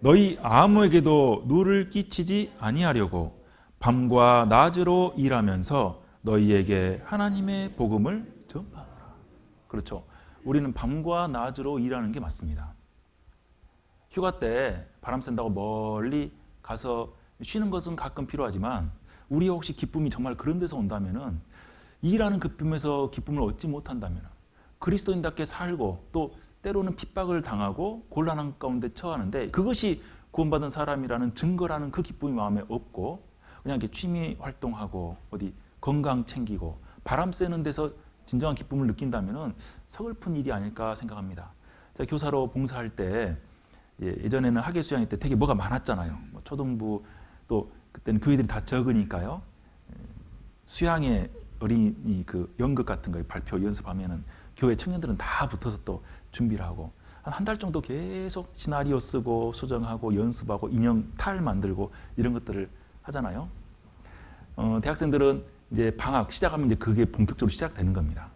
너희 아무에게도 누를 끼치지 아니하려고 밤과 낮으로 일하면서 너희에게 하나님의 복음을 전파하노라. 그렇죠. 우리는 밤과 낮으로 일하는 게 맞습니다. 휴가 때 바람 쐰다고 멀리 가서 쉬는 것은 가끔 필요하지만 우리 혹시 기쁨이 정말 그런 데서 온다면은 일하는 기쁨에서 기쁨을 얻지 못한다면 그리스도인답게 살고 또 때로는 핍박을 당하고 곤란한 가운데 처하는데 그것이 구원받은 사람이라는 증거라는 그 기쁨이 마음에 없고 그냥 이렇게 취미 활동하고 어디 건강 챙기고 바람 쐬는 데서 진정한 기쁨을 느낀다면은 서글픈 일이 아닐까 생각합니다. 제가 교사로 봉사할 때 예전에는 학예 수양회 때 되게 뭐가 많았잖아요. 초등부 또 그때는 교회들이 다 적으니까요. 수양회 어린이 그 연극 같은 거 발표 연습하면은 교회 청년들은 다 붙어서 또 준비를 하고 한 달 정도 계속 시나리오 쓰고 수정하고 연습하고 인형 탈 만들고 이런 것들을 하잖아요. 대학생들은 이제 방학 시작하면 이제 그게 본격적으로 시작되는 겁니다.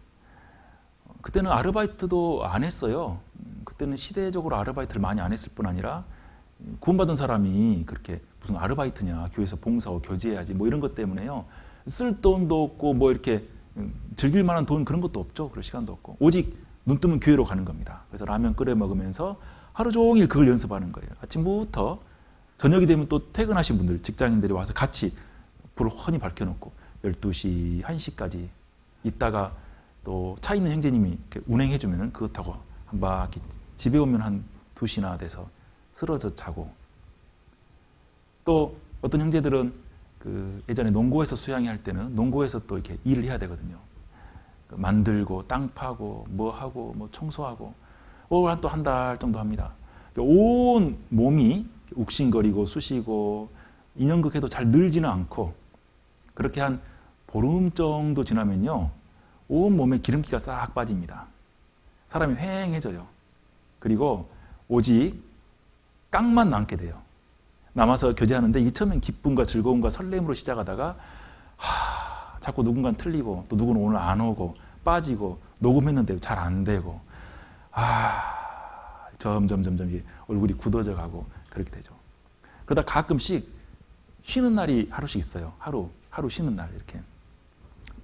그때는 아르바이트도 안 했어요. 그때는 시대적으로 아르바이트를 많이 안 했을 뿐 아니라 구원받은 사람이 그렇게 무슨 아르바이트냐, 교회에서 봉사하고 교제해야지 뭐 이런 것 때문에요. 쓸 돈도 없고 뭐 이렇게 즐길 만한 돈 그런 것도 없죠. 그럴 시간도 없고 오직 눈 뜨면 교회로 가는 겁니다. 그래서 라면 끓여 먹으면서 하루 종일 그걸 연습하는 거예요. 아침부터 저녁이 되면 또 퇴근하신 분들, 직장인들이 와서 같이 불을 훤히 밝혀놓고 12시, 1시까지 있다가 또 차 있는 형제님이 운행해주면 그거 타고 한 바퀴 집에 오면 한 2시나 돼서 쓰러져 자고 또 어떤 형제들은 그 예전에 농고에서 수양회 할 때는 농고에서 또 이렇게 일을 해야 되거든요. 만들고 땅 파고 뭐 하고 뭐 청소하고 또 한 달 정도 합니다. 온 몸이 욱신거리고 쑤시고 인형극해도 잘 늘지는 않고 그렇게 한 보름 정도 지나면요 온 몸에 기름기가 싹 빠집니다. 사람이 휑해져요. 그리고 오직 깡만 남게 돼요. 남아서 교제하는데 이 처음엔 기쁨과 즐거움과 설렘으로 시작하다가 자꾸 누군가는 틀리고 또 누구는 오늘 안 오고 빠지고 녹음했는데 잘 안 되고 점점 얼굴이 굳어져 가고 그렇게 되죠. 그러다 가끔씩 쉬는 날이 하루씩 있어요. 하루 쉬는 날 이렇게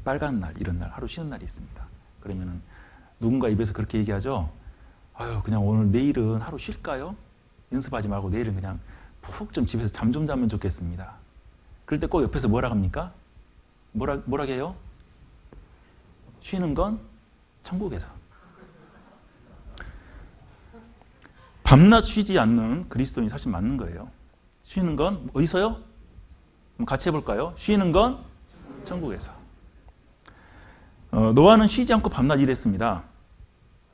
빨간 날 이런 날 하루 쉬는 날이 있습니다. 그러면은 누군가 입에서 그렇게 얘기하죠. 아유, 그냥 오늘 내일은 하루 쉴까요? 연습하지 말고 내일은 그냥 푹 좀 집에서 잠 좀 자면 좋겠습니다. 그럴 때 꼭 옆에서 뭐라 합니까? 뭐라 해요? 쉬는 건 천국에서. 밤낮 쉬지 않는 그리스도인이 사실 맞는 거예요. 쉬는 건 어디서요? 같이 해볼까요? 쉬는 건 천국에서. 노아는 쉬지 않고 밤낮 일했습니다.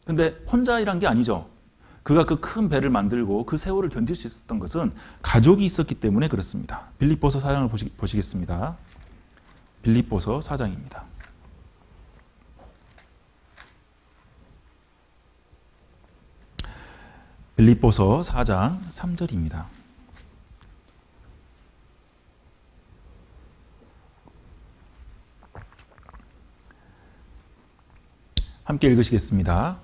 근데 혼자 일한 게 아니죠. 그가 그 큰 배를 만들고 그 세월을 견딜 수 있었던 것은 가족이 있었기 때문에 그렇습니다. 빌립보서 4장을 보시겠습니다. 빌립보서 4장입니다. 빌립보서 4장 3절입니다. 함께 읽으시겠습니다.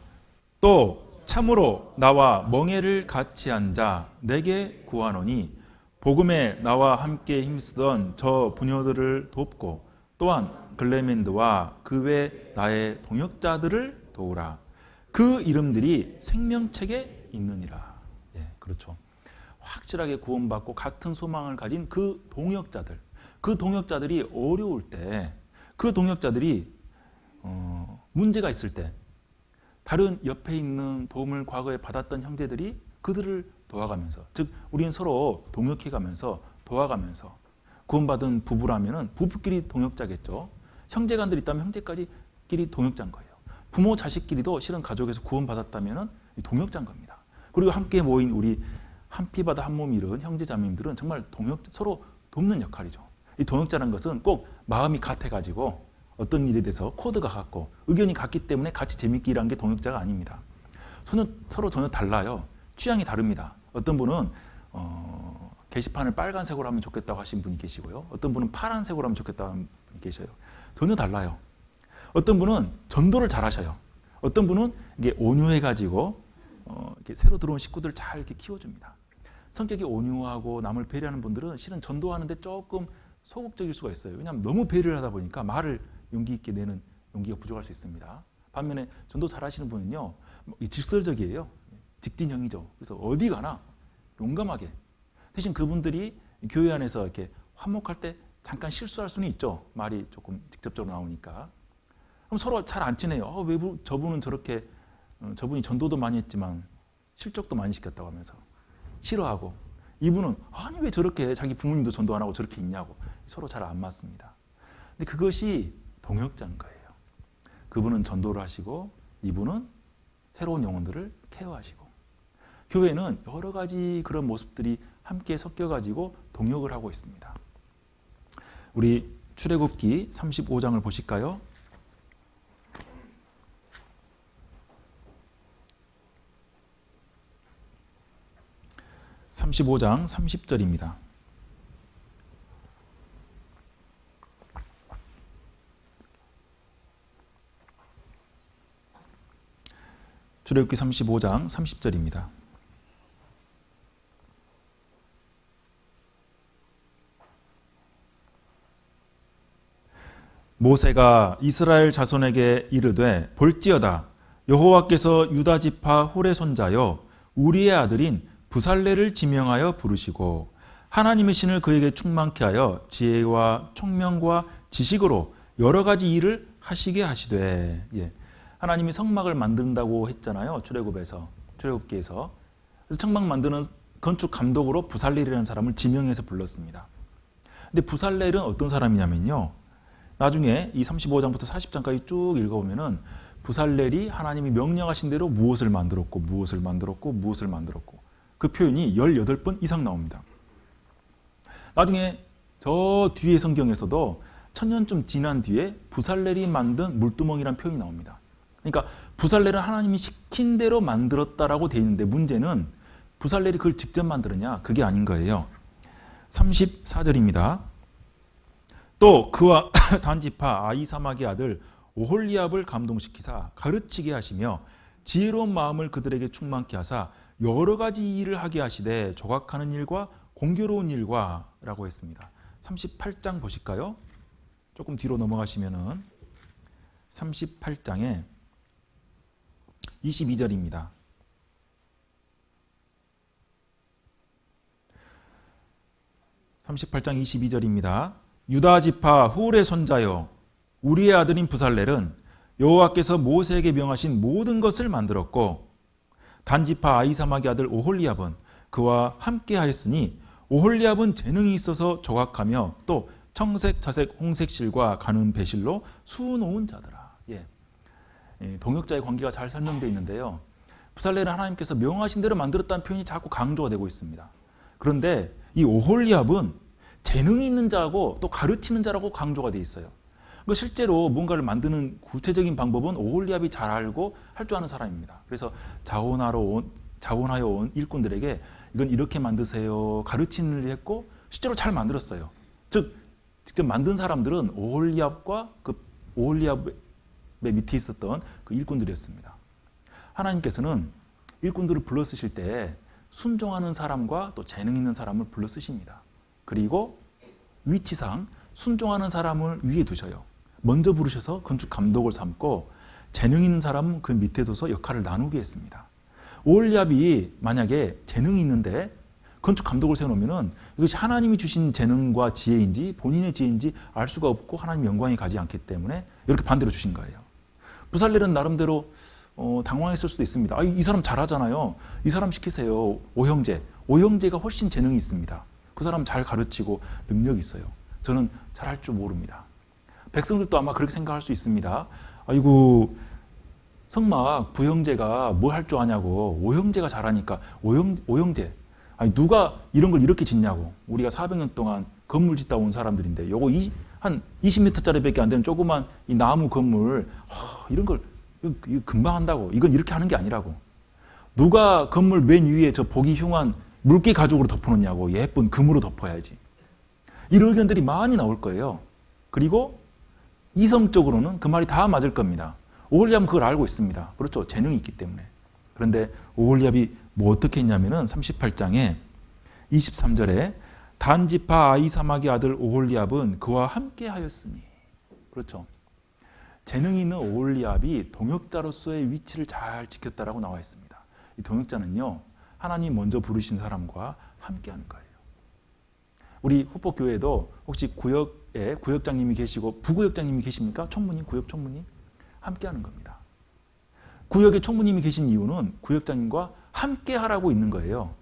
또 참으로 나와 멍에를 같이 앉아 내게 구하노니 복음에 나와 함께 힘쓰던 저 부녀들을 돕고 또한 글레멘드와 그 외 나의 동역자들을 도우라. 그 이름들이 생명책에 있느니라. 예, 그렇죠. 확실하게 구원받고 같은 소망을 가진 그 동역자들이 어려울 때, 그 동역자들이 문제가 있을 때 다른 옆에 있는 도움을 과거에 받았던 형제들이 그들을 도와가면서, 즉 우리는 서로 동역해가면서 도와가면서, 구원받은 부부라면은 부부끼리 동역자겠죠. 형제간들 있다면 형제까지끼리 동역자인 거예요. 부모 자식끼리도 실은 가족에서 구원받았다면은 동역자인 겁니다. 그리고 함께 모인 우리 한 피 바다 한 몸 이룬 형제자매님들은 정말 서로 돕는 역할이죠. 이 동역자라는 것은 꼭 마음이 같아가지고 어떤 일에 대해서 코드가 같고 의견이 같기 때문에 같이 재밌게 일하는 게 동역자가 아닙니다. 서로 전혀 달라요. 취향이 다릅니다. 어떤 분은 게시판을 빨간색으로 하면 좋겠다고 하신 분이 계시고요. 어떤 분은 파란색으로 하면 좋겠다고 하는 분이 계셔요. 전혀 달라요. 어떤 분은 전도를 잘하셔요. 어떤 분은 이게 온유해가지고 이렇게 새로 들어온 식구들 잘 이렇게 키워줍니다. 성격이 온유하고 남을 배려하는 분들은 실은 전도하는데 조금 소극적일 수가 있어요. 왜냐하면 너무 배려를 하다 보니까 말을 용기 있게 내는 용기가 부족할 수 있습니다. 반면에 전도 잘하시는 분은요, 직설적이에요. 직진형이죠. 그래서 어디 가나 용감하게. 대신 그분들이 교회 안에서 이렇게 화목할 때 잠깐 실수할 수는 있죠. 말이 조금 직접적으로 나오니까. 그럼 서로 잘 안 친해요. 왜 저분은 저렇게, 저분이 전도도 많이 했지만 실적도 많이 시켰다고 하면서 싫어하고, 이분은 아니 왜 저렇게 자기 부모님도 전도 안 하고 저렇게 있냐고, 서로 잘 안 맞습니다. 근데 그것이 동역자인 거예요. 그분은 전도를 하시고 이분은 새로운 영혼들을 케어하시고, 교회는 여러 가지 그런 모습들이 함께 섞여가지고 동역을 하고 있습니다. 우리 출애굽기 35장을 보실까요? 35장 30절입니다. 출애굽기 35장 30절입니다. 모세가 이스라엘 자손에게 이르되 볼지어다 여호와께서 유다 지파 훌의 손자여 우리의 아들인 부살레를 지명하여 부르시고 하나님의 신을 그에게 충만케 하여 지혜와 총명과 지식으로 여러 가지 일을 하시게 하시되. 예. 하나님이 성막을 만든다고 했잖아요. 출애굽기에서. 그래서 성막 만드는 건축 감독으로 부살렐이라는 사람을 지명해서 불렀습니다. 근데 부살렐은 어떤 사람이냐면요, 나중에 이 35장부터 40장까지 쭉 읽어보면은 부살렐이 하나님이 명령하신 대로 무엇을 만들었고 그 표현이 18번 이상 나옵니다. 나중에 저 뒤에 성경에서도 1000년쯤 지난 뒤에 부살렐이 만든 물두멍이라는 표현이 나옵니다. 그러니까 부살렐은 하나님이 시킨 대로 만들었다라고 돼 있는데, 문제는 부살렐이 그걸 직접 만들었냐? 그게 아닌 거예요. 34절입니다. 또 그와 단지파 아히사막의 아들 오홀리압을 감동시키사 가르치게 하시며 지혜로운 마음을 그들에게 충만케 하사 여러 가지 일을 하게 하시되 조각하는 일과 공교로운 일과 라고 했습니다. 38장 보실까요? 조금 뒤로 넘어가시면은 38장에 22절입니다. (38장) 22절입니다. 유다 지파 훌의 손자여 우리의 아들인 부살렐은 여호와께서 모세에게 명하신 모든 것을 만들었고 단 지파 아히사막의 아들 오홀리압은 그와 함께 하였으니 오홀리압은 재능이 있어서 조각하며 또 청색, 자색, 홍색 실과 가는 배실로 수놓은 자더라. 동역자의 관계가 잘 설명되어 있는데요. 부살렐은 하나님께서 명하신 대로 만들었다는 표현이 자꾸 강조가 되고 있습니다. 그런데 이 오홀리압은 재능이 있는 자고 또 가르치는 자라고 강조가 되어 있어요. 실제로 뭔가를 만드는 구체적인 방법은 오홀리압이 잘 알고 할 줄 아는 사람입니다. 그래서 자원하여 온 일꾼들에게 이건 이렇게 만드세요 가르치는 일을 했고 실제로 잘 만들었어요. 즉 직접 만든 사람들은 오홀리압과 그 오홀리압의 밑에 있었던 그 일꾼들이었습니다. 하나님께서는 일꾼들을 불러 쓰실 때 순종하는 사람과 또 재능 있는 사람을 불러 쓰십니다. 그리고 위치상 순종하는 사람을 위에 두셔요. 먼저 부르셔서 건축 감독을 삼고 재능 있는 사람은 그 밑에 둬서 역할을 나누게 했습니다. 오홀리압이 만약에 재능이 있는데 건축 감독을 세워놓으면 이것이 하나님이 주신 재능과 지혜인지 본인의 지혜인지 알 수가 없고 하나님 영광이 가지 않기 때문에 이렇게 반대로 주신 거예요. 부살렐은 나름대로 당황했을 수도 있습니다. 이 사람 잘하잖아요. 이 사람 시키세요. 오형제가 훨씬 재능이 있습니다. 그 사람 잘 가르치고 능력이 있어요. 저는 잘할 줄 모릅니다. 백성들도 아마 그렇게 생각할 수 있습니다. 아이고 성막 부형제가 뭘 할 줄 아냐고 오형제가 잘하니까 오형제 아니 누가 이런 걸 이렇게 짓냐고. 우리가 400년 동안 건물 짓다 온 사람들인데 요거 한 20m짜리밖에 안 되는 조그만 이 나무 건물 이런 걸 이거 금방 한다고. 이건 이렇게 하는 게 아니라고. 누가 건물 맨 위에 저 보기 흉한 물개 가죽으로 덮어놓냐고. 예쁜 금으로 덮어야지. 이런 의견들이 많이 나올 거예요. 그리고 이성적으로는 그 말이 다 맞을 겁니다. 오홀리압은 그걸 알고 있습니다. 그렇죠. 재능이 있기 때문에. 그런데 오홀리압이 뭐 어떻게 했냐면은 38장에 23절에 단 지파 아히사막의 아들 오홀리압은 그와 함께 하였으니. 그렇죠. 재능이 있는 오홀리압이 동역자로서의 위치를 잘 지켰다라고 나와 있습니다. 이 동역자는요. 하나님 먼저 부르신 사람과 함께 하는 거예요. 우리 후포교회도 혹시 구역에 구역장님이 계시고 부구역장님이 계십니까? 총무님, 구역 총무님? 함께 하는 겁니다. 구역에 총무님이 계신 이유는 구역장님과 함께 하라고 있는 거예요.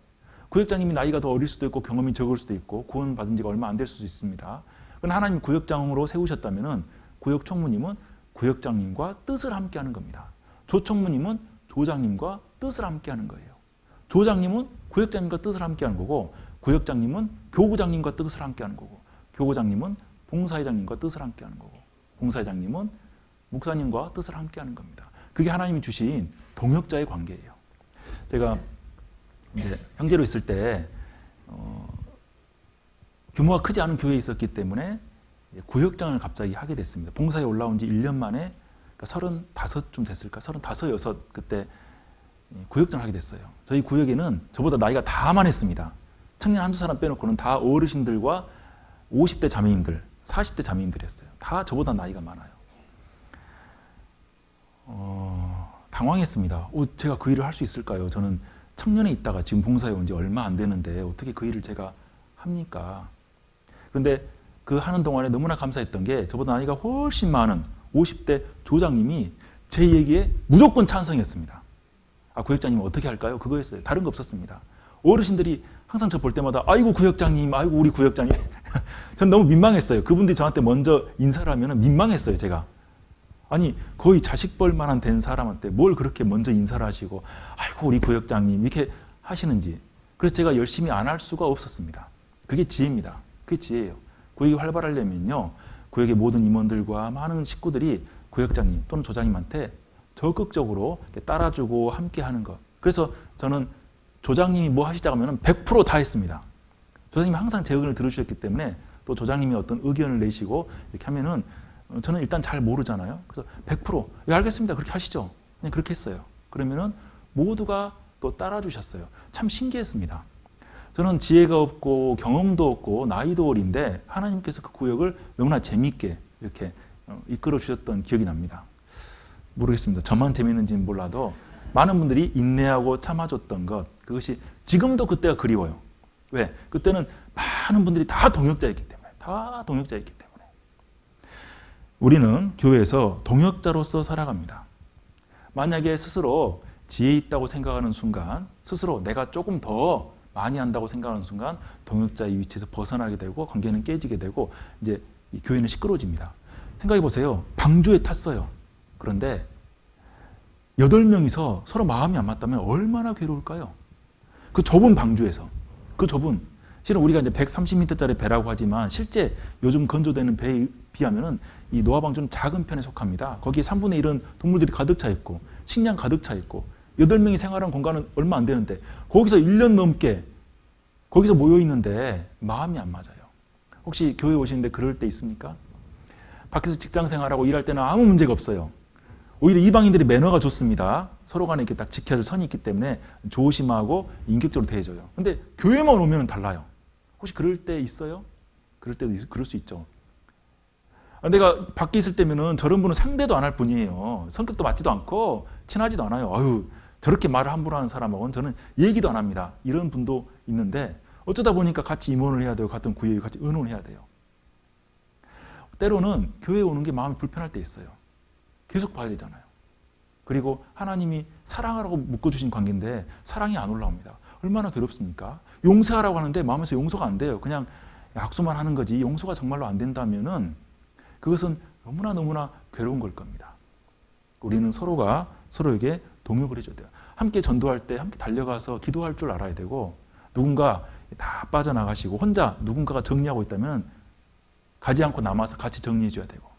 구역장님이 나이가 더 어릴 수도 있고 경험이 적을 수도 있고 구원받은 지가 얼마 안 될 수도 있습니다. 그러나 하나님 구역장으로 세우셨다면 구역 총무님은 구역장님과 뜻을 함께 하는 겁니다. 조총무님은 조장님과 뜻을 함께 하는 거예요. 조장님은 구역장님과 뜻을 함께 하는 거고 구역장님은 교구장님과 뜻을 함께 하는 거고 교구장님은 봉사회장님과 뜻을 함께 하는 거고 봉사회장님은 목사님과 뜻을 함께 하는 겁니다. 그게 하나님이 주신 동역자의 관계예요. 제가 이제 형제로 있을 때 규모가 크지 않은 교회에 있었기 때문에 구역장을 갑자기 하게 됐습니다. 봉사에 올라온 지 1년 만에 그러니까 35쯤 됐을까? 35, 6 그때 구역장을 하게 됐어요. 저희 구역에는 저보다 나이가 다 많았습니다. 청년 한두 사람 빼놓고는 다 어르신들과 50대 자매님들, 40대 자매님들이었어요. 다 저보다 나이가 많아요. 당황했습니다. 제가 그 일을 할 수 있을까요? 저는 청년에 있다가 지금 봉사에 온 지 얼마 안 되는데 어떻게 그 일을 제가 합니까? 그런데 그 하는 동안에 너무나 감사했던 게 저보다 나이가 훨씬 많은 50대 조장님이 제 얘기에 무조건 찬성했습니다. 구역장님 어떻게 할까요? 그거였어요. 다른 거 없었습니다. 어르신들이 항상 저 볼 때마다 아이고 구역장님, 아이고 우리 구역장님. 전 너무 민망했어요. 그분들이 저한테 먼저 인사를 하면 민망했어요. 제가. 아니 거의 자식벌 만한 된 사람한테 뭘 그렇게 먼저 인사를 하시고 아이고 우리 구역장님 이렇게 하시는지. 그래서 제가 열심히 안 할 수가 없었습니다. 그게 지혜입니다. 그게 지혜예요. 구역이 활발하려면요. 구역의 모든 임원들과 많은 식구들이 구역장님 또는 조장님한테 적극적으로 따라주고 함께 하는 것. 그래서 저는 조장님이 뭐 하시자고 하면 100% 다 했습니다. 조장님이 항상 제 의견을 들어주셨기 때문에 또 조장님이 어떤 의견을 내시고 이렇게 하면은 저는 일단 잘 모르잖아요. 그래서 100% 예, 알겠습니다. 그렇게 하시죠. 그냥 그렇게 했어요. 그러면은 모두가 또 따라주셨어요. 참 신기했습니다. 저는 지혜가 없고 경험도 없고 나이도 어린데 하나님께서 그 구역을 너무나 재미있게 이렇게 이끌어 주셨던 기억이 납니다. 모르겠습니다. 저만 재미있는지는 몰라도 많은 분들이 인내하고 참아줬던 것, 그것이 지금도 그때가 그리워요. 왜? 그때는 많은 분들이 다 동역자였기 때문에. 우리는 교회에서 동역자로서 살아갑니다. 만약에 스스로 지혜 있다고 생각하는 순간, 스스로 내가 조금 더 많이 한다고 생각하는 순간 동역자의 위치에서 벗어나게 되고 관계는 깨지게 되고 이제 이 교회는 시끄러워집니다. 생각해 보세요. 방주에 탔어요. 그런데 8명이서 서로 마음이 안 맞다면 얼마나 괴로울까요? 그 좁은 방주에서, 실은 우리가 이제 130m짜리 배라고 하지만 실제 요즘 건조되는 배에 비하면은 이 노아방주는 작은 편에 속합니다. 거기에 3분의 1은 동물들이 가득 차 있고 식량 가득 차 있고 8명이 생활하는 공간은 얼마 안 되는데 거기서 1년 넘게 거기서 모여 있는데 마음이 안 맞아요. 혹시 교회 오시는데 그럴 때 있습니까? 밖에서 직장 생활하고 일할 때는 아무 문제가 없어요. 오히려 이방인들이 매너가 좋습니다. 서로 간에 이렇게 딱 지켜야 될 선이 있기 때문에 조심하고 인격적으로 대해줘요. 근데 교회만 오면 달라요. 혹시 그럴 때 있어요? 그럴 수 있죠. 내가 밖에 있을 때면은 저런 분은 상대도 안 할 뿐이에요. 성격도 맞지도 않고 친하지도 않아요. 아유, 저렇게 말을 함부로 하는 사람하고는 저는 얘기도 안 합니다. 이런 분도 있는데 어쩌다 보니까 같이 임원을 해야 되고 같은 구역에 같이 의논을 해야 돼요. 때로는 교회에 오는 게 마음이 불편할 때 있어요. 계속 봐야 되잖아요. 그리고 하나님이 사랑하라고 묶어주신 관계인데 사랑이 안 올라옵니다. 얼마나 괴롭습니까? 용서하라고 하는데 마음에서 용서가 안 돼요. 그냥 약속만 하는 거지 용서가 정말로 안 된다면은 그것은 너무나 괴로운 걸 겁니다. 우리는 서로가 서로에게 동역을 해줘야 돼요. 함께 전도할 때 함께 달려가서 기도할 줄 알아야 되고 누군가 다 빠져나가시고 혼자 누군가가 정리하고 있다면 가지 않고 남아서 같이 정리해 줘야 되고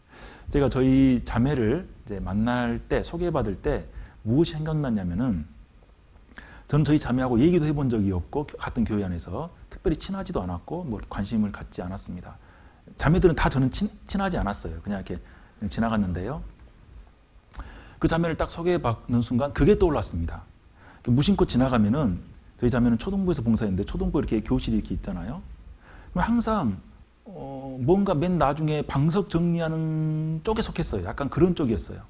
제가 저희 자매를 이제 만날 때 소개받을 때 무엇이 생각났냐면은 저는 저희 자매하고 얘기도 해본 적이 없고 같은 교회 안에서 특별히 친하지도 않았고 뭐 관심을 갖지 않았습니다. 자매들은 다 저는 친하지 않았어요. 그냥 이렇게 지나갔는데요. 그 자매를 딱 소개받는 순간 그게 떠올랐습니다. 무심코 지나가면은 저희 자매는 초등부에서 봉사했는데 초등부 이렇게 교실이 이렇게 있잖아요. 그럼 항상 뭔가 맨 나중에 방석 정리하는 쪽에 속했어요. 약간 그런 쪽이었어요.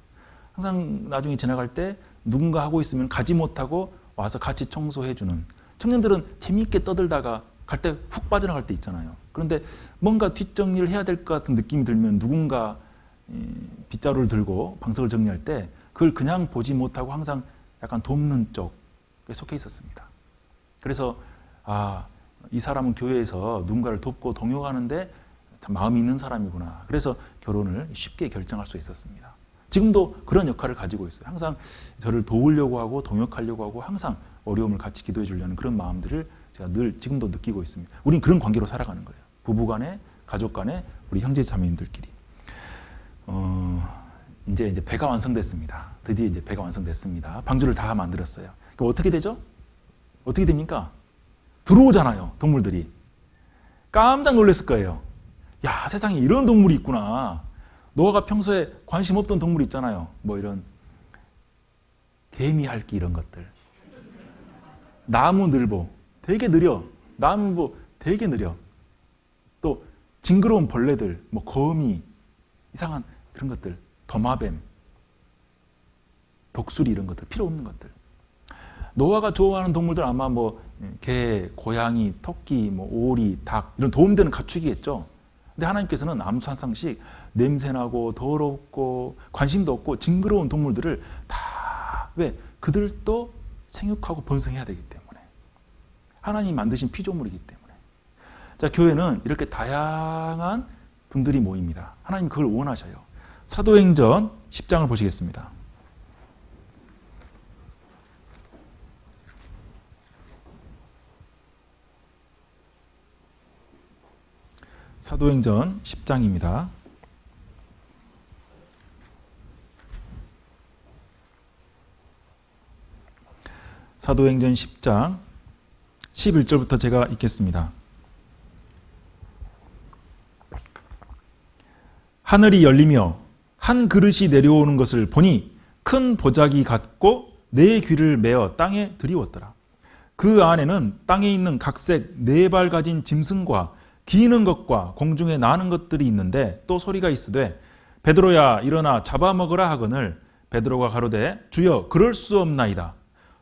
항상 나중에 지나갈 때 누군가 하고 있으면 가지 못하고 와서 같이 청소해주는 청년들은 재미있게 떠들다가 갈 때 훅 빠져나갈 때 있잖아요. 그런데 뭔가 뒷정리를 해야 될 것 같은 느낌이 들면 누군가 빗자루를 들고 방석을 정리할 때 그걸 그냥 보지 못하고 항상 약간 돕는 쪽에 속해 있었습니다. 그래서 이 사람은 교회에서 누군가를 돕고 동역하는데 참 마음이 있는 사람이구나. 그래서 결혼을 쉽게 결정할 수 있었습니다. 지금도 그런 역할을 가지고 있어요. 항상 저를 도우려고 하고 동역하려고 하고 항상 어려움을 같이 기도해 주려는 그런 마음들을 제가 늘 지금도 느끼고 있습니다. 우린 그런 관계로 살아가는 거예요. 부부간에, 가족간에, 우리 형제 자매님들끼리. 이제 배가 완성됐습니다. 드디어 이제 배가 완성됐습니다. 방주를 다 만들었어요. 그럼 어떻게 되죠? 어떻게 됩니까? 들어오잖아요, 동물들이. 깜짝 놀랐을 거예요. 야, 세상에 이런 동물이 있구나. 노아가 평소에 관심 없던 동물 있잖아요. 뭐 이런 개미핥기 이런 것들. 나무늘보 되게 느려. 나무늘보 되게 느려. 또 징그러운 벌레들, 뭐 거미, 이상한 그런 것들, 도마뱀, 독수리 이런 것들, 필요 없는 것들. 노아가 좋아하는 동물들 아마 뭐 개, 고양이, 토끼, 뭐 오리, 닭 이런 도움되는 가축이겠죠. 근데 하나님께서는 아무 상상식 냄새나고 더럽고 관심도 없고 징그러운 동물들을 다 왜? 그들도 생육하고 번성해야 되기 때문에. 하나님이 만드신 피조물이기 때문에. 자, 교회는 이렇게 다양한 분들이 모입니다. 하나님 그걸 원하셔요. 사도행전 10장을 보시겠습니다. 사도행전 10장입니다. 사도행전 10장 11절부터 제가 읽겠습니다. 하늘이 열리며 한 그릇이 내려오는 것을 보니 큰 보자기 같고 네 귀를 메어 땅에 들이웠더라. 그 안에는 땅에 있는 각색 네 발 가진 짐승과 기는 것과 공중에 나는 것들이 있는데 또 소리가 있으되 베드로야 일어나 잡아먹으라 하거늘 베드로가 가로되 주여 그럴 수 없나이다.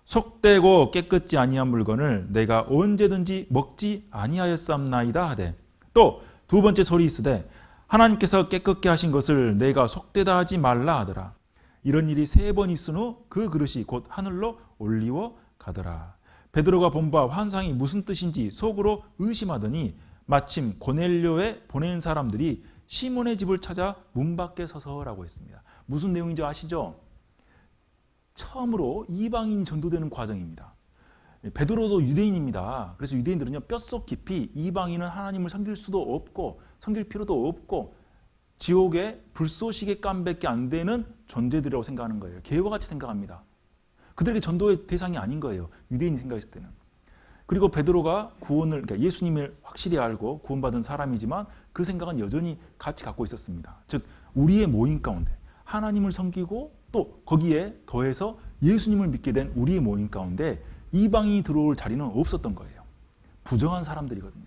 속되고 깨끗지 아니한 물건을 내가 언제든지 먹지 아니하였사옵나이다 하되 또 두 번째 소리 있으되 하나님께서 깨끗게 하신 것을 내가 속되다 하지 말라 하더라. 이런 일이 3번 있은 후 그 그릇이 곧 하늘로 올리워 가더라. 베드로가 본 바 환상이 무슨 뜻인지 속으로 의심하더니 마침 고넬료에 보낸 사람들이 시몬의 집을 찾아 문 밖에 서서라고 했습니다. 무슨 내용인지 아시죠? 처음으로 이방인이 전도되는 과정입니다. 베드로도 유대인입니다. 그래서 유대인들은요 뼛속 깊이 이방인은 하나님을 섬길 수도 없고 섬길 필요도 없고 지옥의 불쏘시개 깜밖에 안 되는 존재들이라고 생각하는 거예요. 개와 같이 생각합니다. 그들에게 전도의 대상이 아닌 거예요. 유대인이 생각했을 때는. 그리고 베드로가 구원을, 그러니까 예수님을 확실히 알고 구원받은 사람이지만 그 생각은 여전히 같이 갖고 있었습니다. 즉 우리의 모임 가운데 하나님을 섬기고 또 거기에 더해서 예수님을 믿게 된 우리의 모임 가운데 이방인이 들어올 자리는 없었던 거예요. 부정한 사람들이거든요.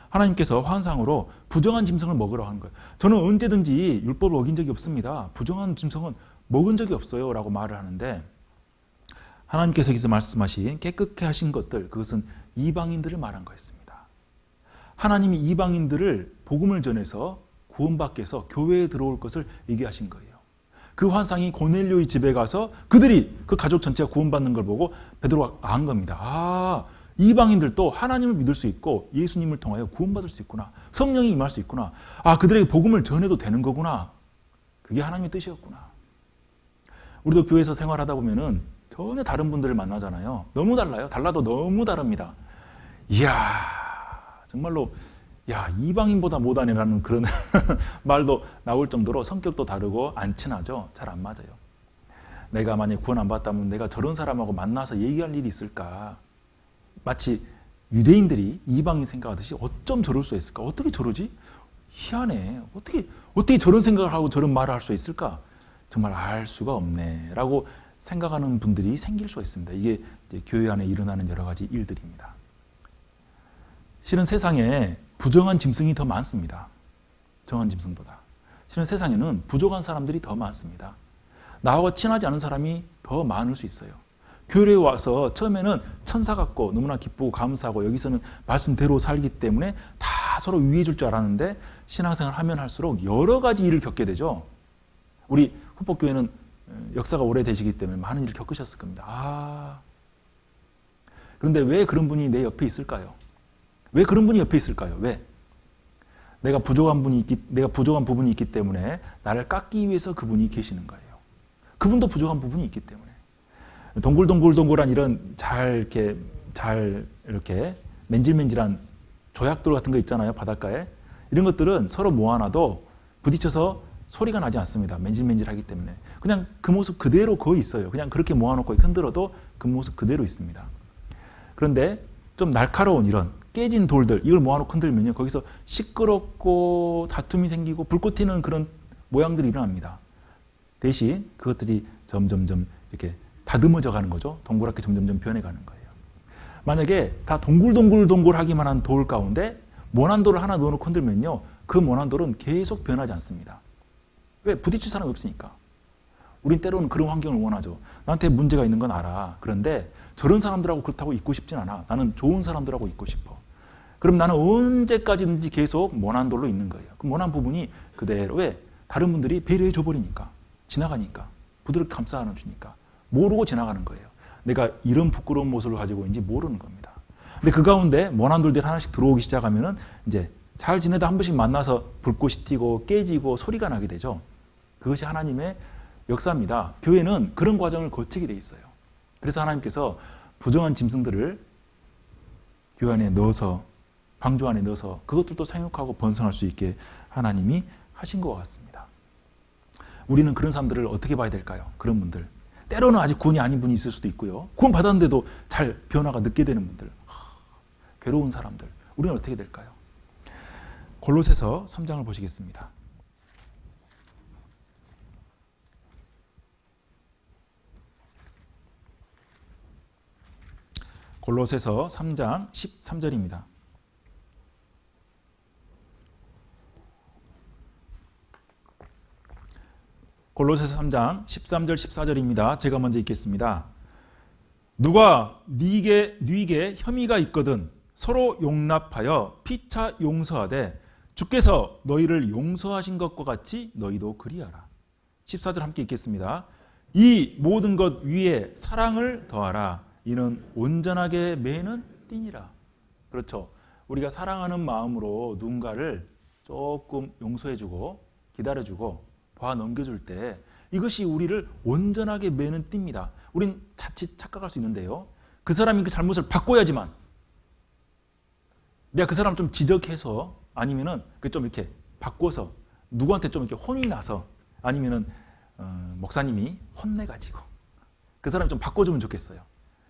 하나님께서 환상으로 부정한 짐승을 먹으라고 하는 거예요. 저는 언제든지 율법을 어긴 적이 없습니다. 부정한 짐승은 먹은 적이 없어요 라고 말을 하는데 하나님께서 여기서 말씀하신 깨끗게 하신 것들, 그것은 이방인들을 말한 거였습니다. 하나님이 이방인들을 복음을 전해서 구원받게 해서 교회에 들어올 것을 얘기하신 거예요. 그 환상이 고넬료의 집에 가서 그들이 그 가족 전체가 구원받는 걸 보고 베드로가 안 겁니다. 아, 이방인들도 하나님을 믿을 수 있고 예수님을 통하여 구원받을 수 있구나. 성령이 임할 수 있구나. 아, 그들에게 복음을 전해도 되는 거구나. 그게 하나님의 뜻이었구나. 우리도 교회에서 생활하다 보면은 전혀 다른 분들을 만나잖아요. 너무 달라요. 달라도 너무 다릅니다. 이야, 정말로 야, 이방인보다 못하네라는 그런 말도 나올 정도로 성격도 다르고 안 친하죠. 잘 안 맞아요. 내가 만약에 구원 안 받았다면 내가 저런 사람하고 만나서 얘기할 일이 있을까? 마치 유대인들이 이방인 생각하듯이 어쩜 저럴 수 있을까? 어떻게 저러지? 희한해. 어떻게 저런 생각을 하고 저런 말을 할 수 있을까? 정말 알 수가 없네 라고 생각하는 분들이 생길 수가 있습니다. 이게 이제 교회 안에 일어나는 여러 가지 일들입니다. 실은 세상에 부정한 짐승이 더 많습니다. 정한 짐승보다. 실은 세상에는 부족한 사람들이 더 많습니다. 나와 친하지 않은 사람이 더 많을 수 있어요. 교회에 와서 처음에는 천사 같고 너무나 기쁘고 감사하고 여기서는 말씀대로 살기 때문에 다 서로 위해 줄 줄 알았는데 신앙생활 하면 할수록 여러 가지 일을 겪게 되죠. 우리 후법교회는 역사가 오래되시기 때문에 많은 일을 겪으셨을 겁니다. 그런데 왜 그런 분이 내 옆에 있을까요? 왜 그런 분이 옆에 있을까요? 왜? 내가 부족한 부분이 있기 때문에 나를 깎기 위해서 그분이 계시는 거예요. 그분도 부족한 부분이 있기 때문에. 동글동글동글한 이런 잘 이렇게 맨질맨질한 조약돌 같은 거 있잖아요. 바닷가에. 이런 것들은 서로 모아놔도 부딪혀서 소리가 나지 않습니다. 맨질맨질하기 때문에. 그냥 그 모습 그대로 거의 있어요. 그냥 그렇게 모아놓고 흔들어도 그 모습 그대로 있습니다. 그런데 좀 날카로운 이런 깨진 돌들, 이걸 모아놓고 흔들면요, 거기서 시끄럽고 다툼이 생기고 불꽃 튀는 그런 모양들이 일어납니다. 대신 그것들이 점점점 이렇게 다듬어져 가는 거죠. 동그랗게 점점점 변해가는 거예요. 만약에 다 동글동글동글하기만 한 돌 가운데 모난 돌을 하나 넣어놓고 흔들면요, 그 모난 돌은 계속 변하지 않습니다. 왜? 부딪힐 사람이 없으니까. 우린 때로는 그런 환경을 원하죠. 나한테 문제가 있는 건 알아. 그런데 저런 사람들하고 그렇다고 있고 싶진 않아. 나는 좋은 사람들하고 있고 싶어. 그럼 나는 언제까지든지 계속 모난 돌로 있는 거예요. 그 모난 부분이 그대로, 왜? 다른 분들이 배려해 줘버리니까. 지나가니까. 부드럽게 감싸 안아주니까. 모르고 지나가는 거예요. 내가 이런 부끄러운 모습을 가지고 있는지 모르는 겁니다. 근데 그 가운데 모난 돌들이 하나씩 들어오기 시작하면은 이제 잘 지내다 한 번씩 만나서 불꽃이 튀고 깨지고 소리가 나게 되죠. 그것이 하나님의 역사입니다. 교회는 그런 과정을 거치게 돼 있어요. 그래서 하나님께서 부정한 짐승들을 교회 안에 넣어서, 방주 안에 넣어서 그것들도 생육하고 번성할 수 있게 하나님이 하신 것 같습니다. 우리는 그런 사람들을 어떻게 봐야 될까요? 그런 분들. 때로는 아직 구원이 아닌 분이 있을 수도 있고요. 구원 받았는데도 잘 변화가 늦게 되는 분들. 괴로운 사람들. 우리는 어떻게 될까요? 골로새서 3장을 보시겠습니다. 골로새서 3장 13절입니다. 골로새서 3장 13절 14절입니다. 제가 먼저 읽겠습니다. 누가 네게 혐의가 있거든 서로 용납하여 피차 용서하되 주께서 너희를 용서하신 것과 같이 너희도 그리하라. 14절 함께 읽겠습니다. 이 모든 것 위에 사랑을 더하라. 이는 온전하게 매는 띠니라. 그렇죠. 우리가 사랑하는 마음으로 누군가를 조금 용서해주고 기다려주고 봐 넘겨줄 때 이것이 우리를 온전하게 매는 띠입니다. 우린 자칫 착각할 수 있는데요. 그 사람이 그 잘못을 바꿔야지만 내가 그 사람 좀 지적해서 아니면은 좀 이렇게 바꿔서 누구한테 좀 이렇게 혼이 나서 아니면은 목사님이 혼내가지고 그 사람 좀 바꿔주면 좋겠어요.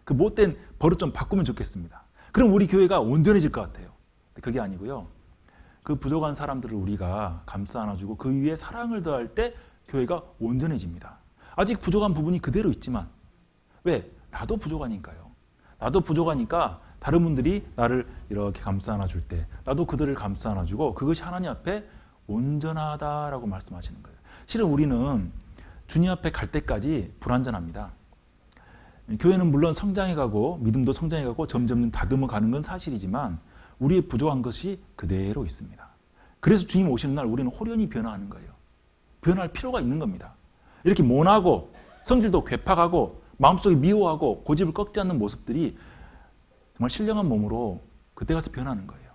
그 못된 버릇 좀 바꾸면 좋겠습니다. 그럼 우리 교회가 온전해질 것 같아요. 그게 아니고요. 그 부족한 사람들을 우리가 감싸 안아주고 그 위에 사랑을 더할 때 교회가 온전해집니다. 아직 부족한 부분이 그대로 있지만 왜? 나도 부족하니까요. 나도 부족하니까 다른 분들이 나를 이렇게 감싸 안아줄 때 나도 그들을 감싸 안아주고 그것이 하나님 앞에 온전하다라고 말씀하시는 거예요. 실은 우리는 주님 앞에 갈 때까지 불완전합니다. 교회는 물론 성장해가고 믿음도 성장해가고 점점 다듬어 가는 건 사실이지만 우리의 부족한 것이 그대로 있습니다. 그래서 주님 오시는 날 우리는 호련히 변화하는 거예요. 변할 필요가 있는 겁니다. 이렇게 모나고 성질도 괴팍하고 마음속에 미워하고 고집을 꺾지 않는 모습들이 정말 신령한 몸으로 그때 가서 변하는 거예요.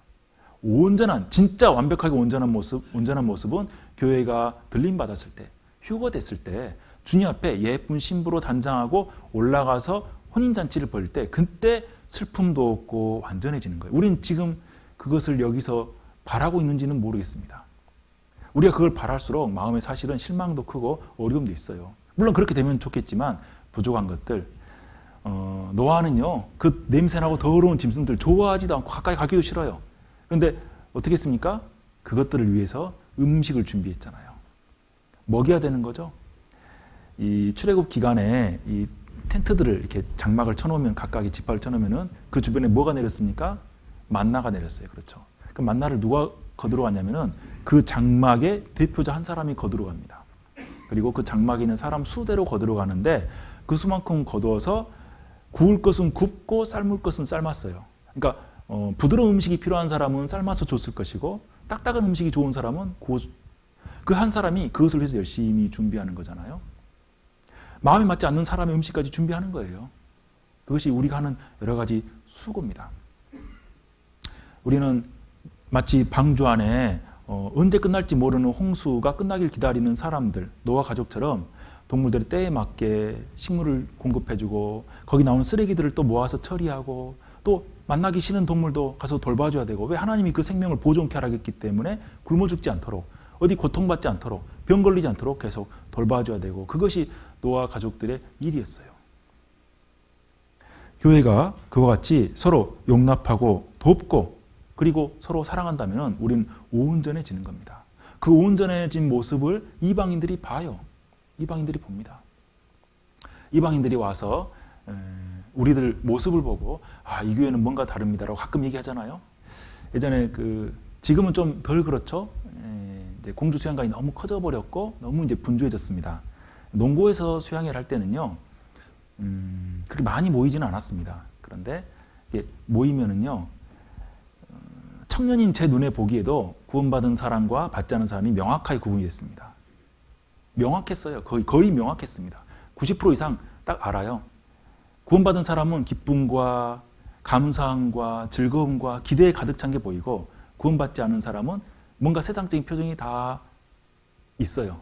온전한 진짜 완벽하게 온전한 모습은 교회가 들림 받았을 때 휴거됐을 때 주님 앞에 예쁜 신부로 단장하고 올라가서 혼인잔치를 벌일 때 그때 슬픔도 없고 완전해지는 거예요. 우린 지금 그것을 여기서 바라고 있는지는 모르겠습니다. 우리가 그걸 바랄수록 마음에 사실은 실망도 크고 어려움도 있어요. 물론 그렇게 되면 좋겠지만 부족한 것들 노아는요 그 냄새나고 더러운 짐승들 좋아하지도 않고 가까이 가기도 싫어요. 그런데 어떻게 했습니까? 그것들을 위해서 음식을 준비했잖아요. 먹여야 되는 거죠. 이 출애굽 기간에 이 텐트들을 이렇게 장막을 쳐놓으면 각각의 지파를 쳐놓으면은 그 주변에 뭐가 내렸습니까? 만나가 내렸어요. 그렇죠. 그 만나를 누가 거두러 갔냐면은 그 장막의 대표자 한 사람이 거두러 갑니다. 그리고 그 장막에 있는 사람 수대로 거두러 가는데 그 수만큼 거두어서 구울 것은 굽고 삶을 것은 삶았어요. 그러니까 부드러운 음식이 필요한 사람은 삶아서 줬을 것이고 딱딱한 음식이 좋은 사람은 그 한 사람이 그것을 위해서 열심히 준비하는 거잖아요. 마음에 맞지 않는 사람의 음식까지 준비하는 거예요. 그것이 우리가 하는 여러 가지 수고입니다. 우리는 마치 방주 안에 언제 끝날지 모르는 홍수가 끝나길 기다리는 사람들, 노아 가족처럼 동물들의 때에 맞게 식물을 공급해주고 거기 나오는 쓰레기들을 또 모아서 처리하고 또 만나기 싫은 동물도 가서 돌봐줘야 되고 왜 하나님이 그 생명을 보존케 하라겠기 때문에 굶어 죽지 않도록 어디 고통받지 않도록 병 걸리지 않도록 계속 돌봐줘야 되고 그것이 노아 가족들의 일이었어요. 교회가 그와 같이 서로 용납하고 돕고 그리고 서로 사랑한다면 우리는 온전해지는 겁니다. 그 온전해진 모습을 이방인들이 봐요. 이방인들이 봅니다. 이방인들이 와서 우리들 모습을 보고 이 교회는 뭔가 다릅니다라고 가끔 얘기하잖아요. 예전에 지금은 좀 덜 그렇죠. 이제 공주 수양관이 너무 커져 버렸고 너무 이제 분주해졌습니다. 농고에서 수양회를 할 때는요, 그렇게 많이 모이지는 않았습니다. 그런데 모이면은요, 청년인 제 눈에 보기에도 구원받은 사람과 받지 않은 사람이 명확하게 구분이 됐습니다. 명확했어요. 거의 명확했습니다. 90% 이상 딱 알아요. 구원받은 사람은 기쁨과 감사함과 즐거움과 기대에 가득 찬 게 보이고 구원받지 않은 사람은 뭔가 세상적인 표정이 다 있어요.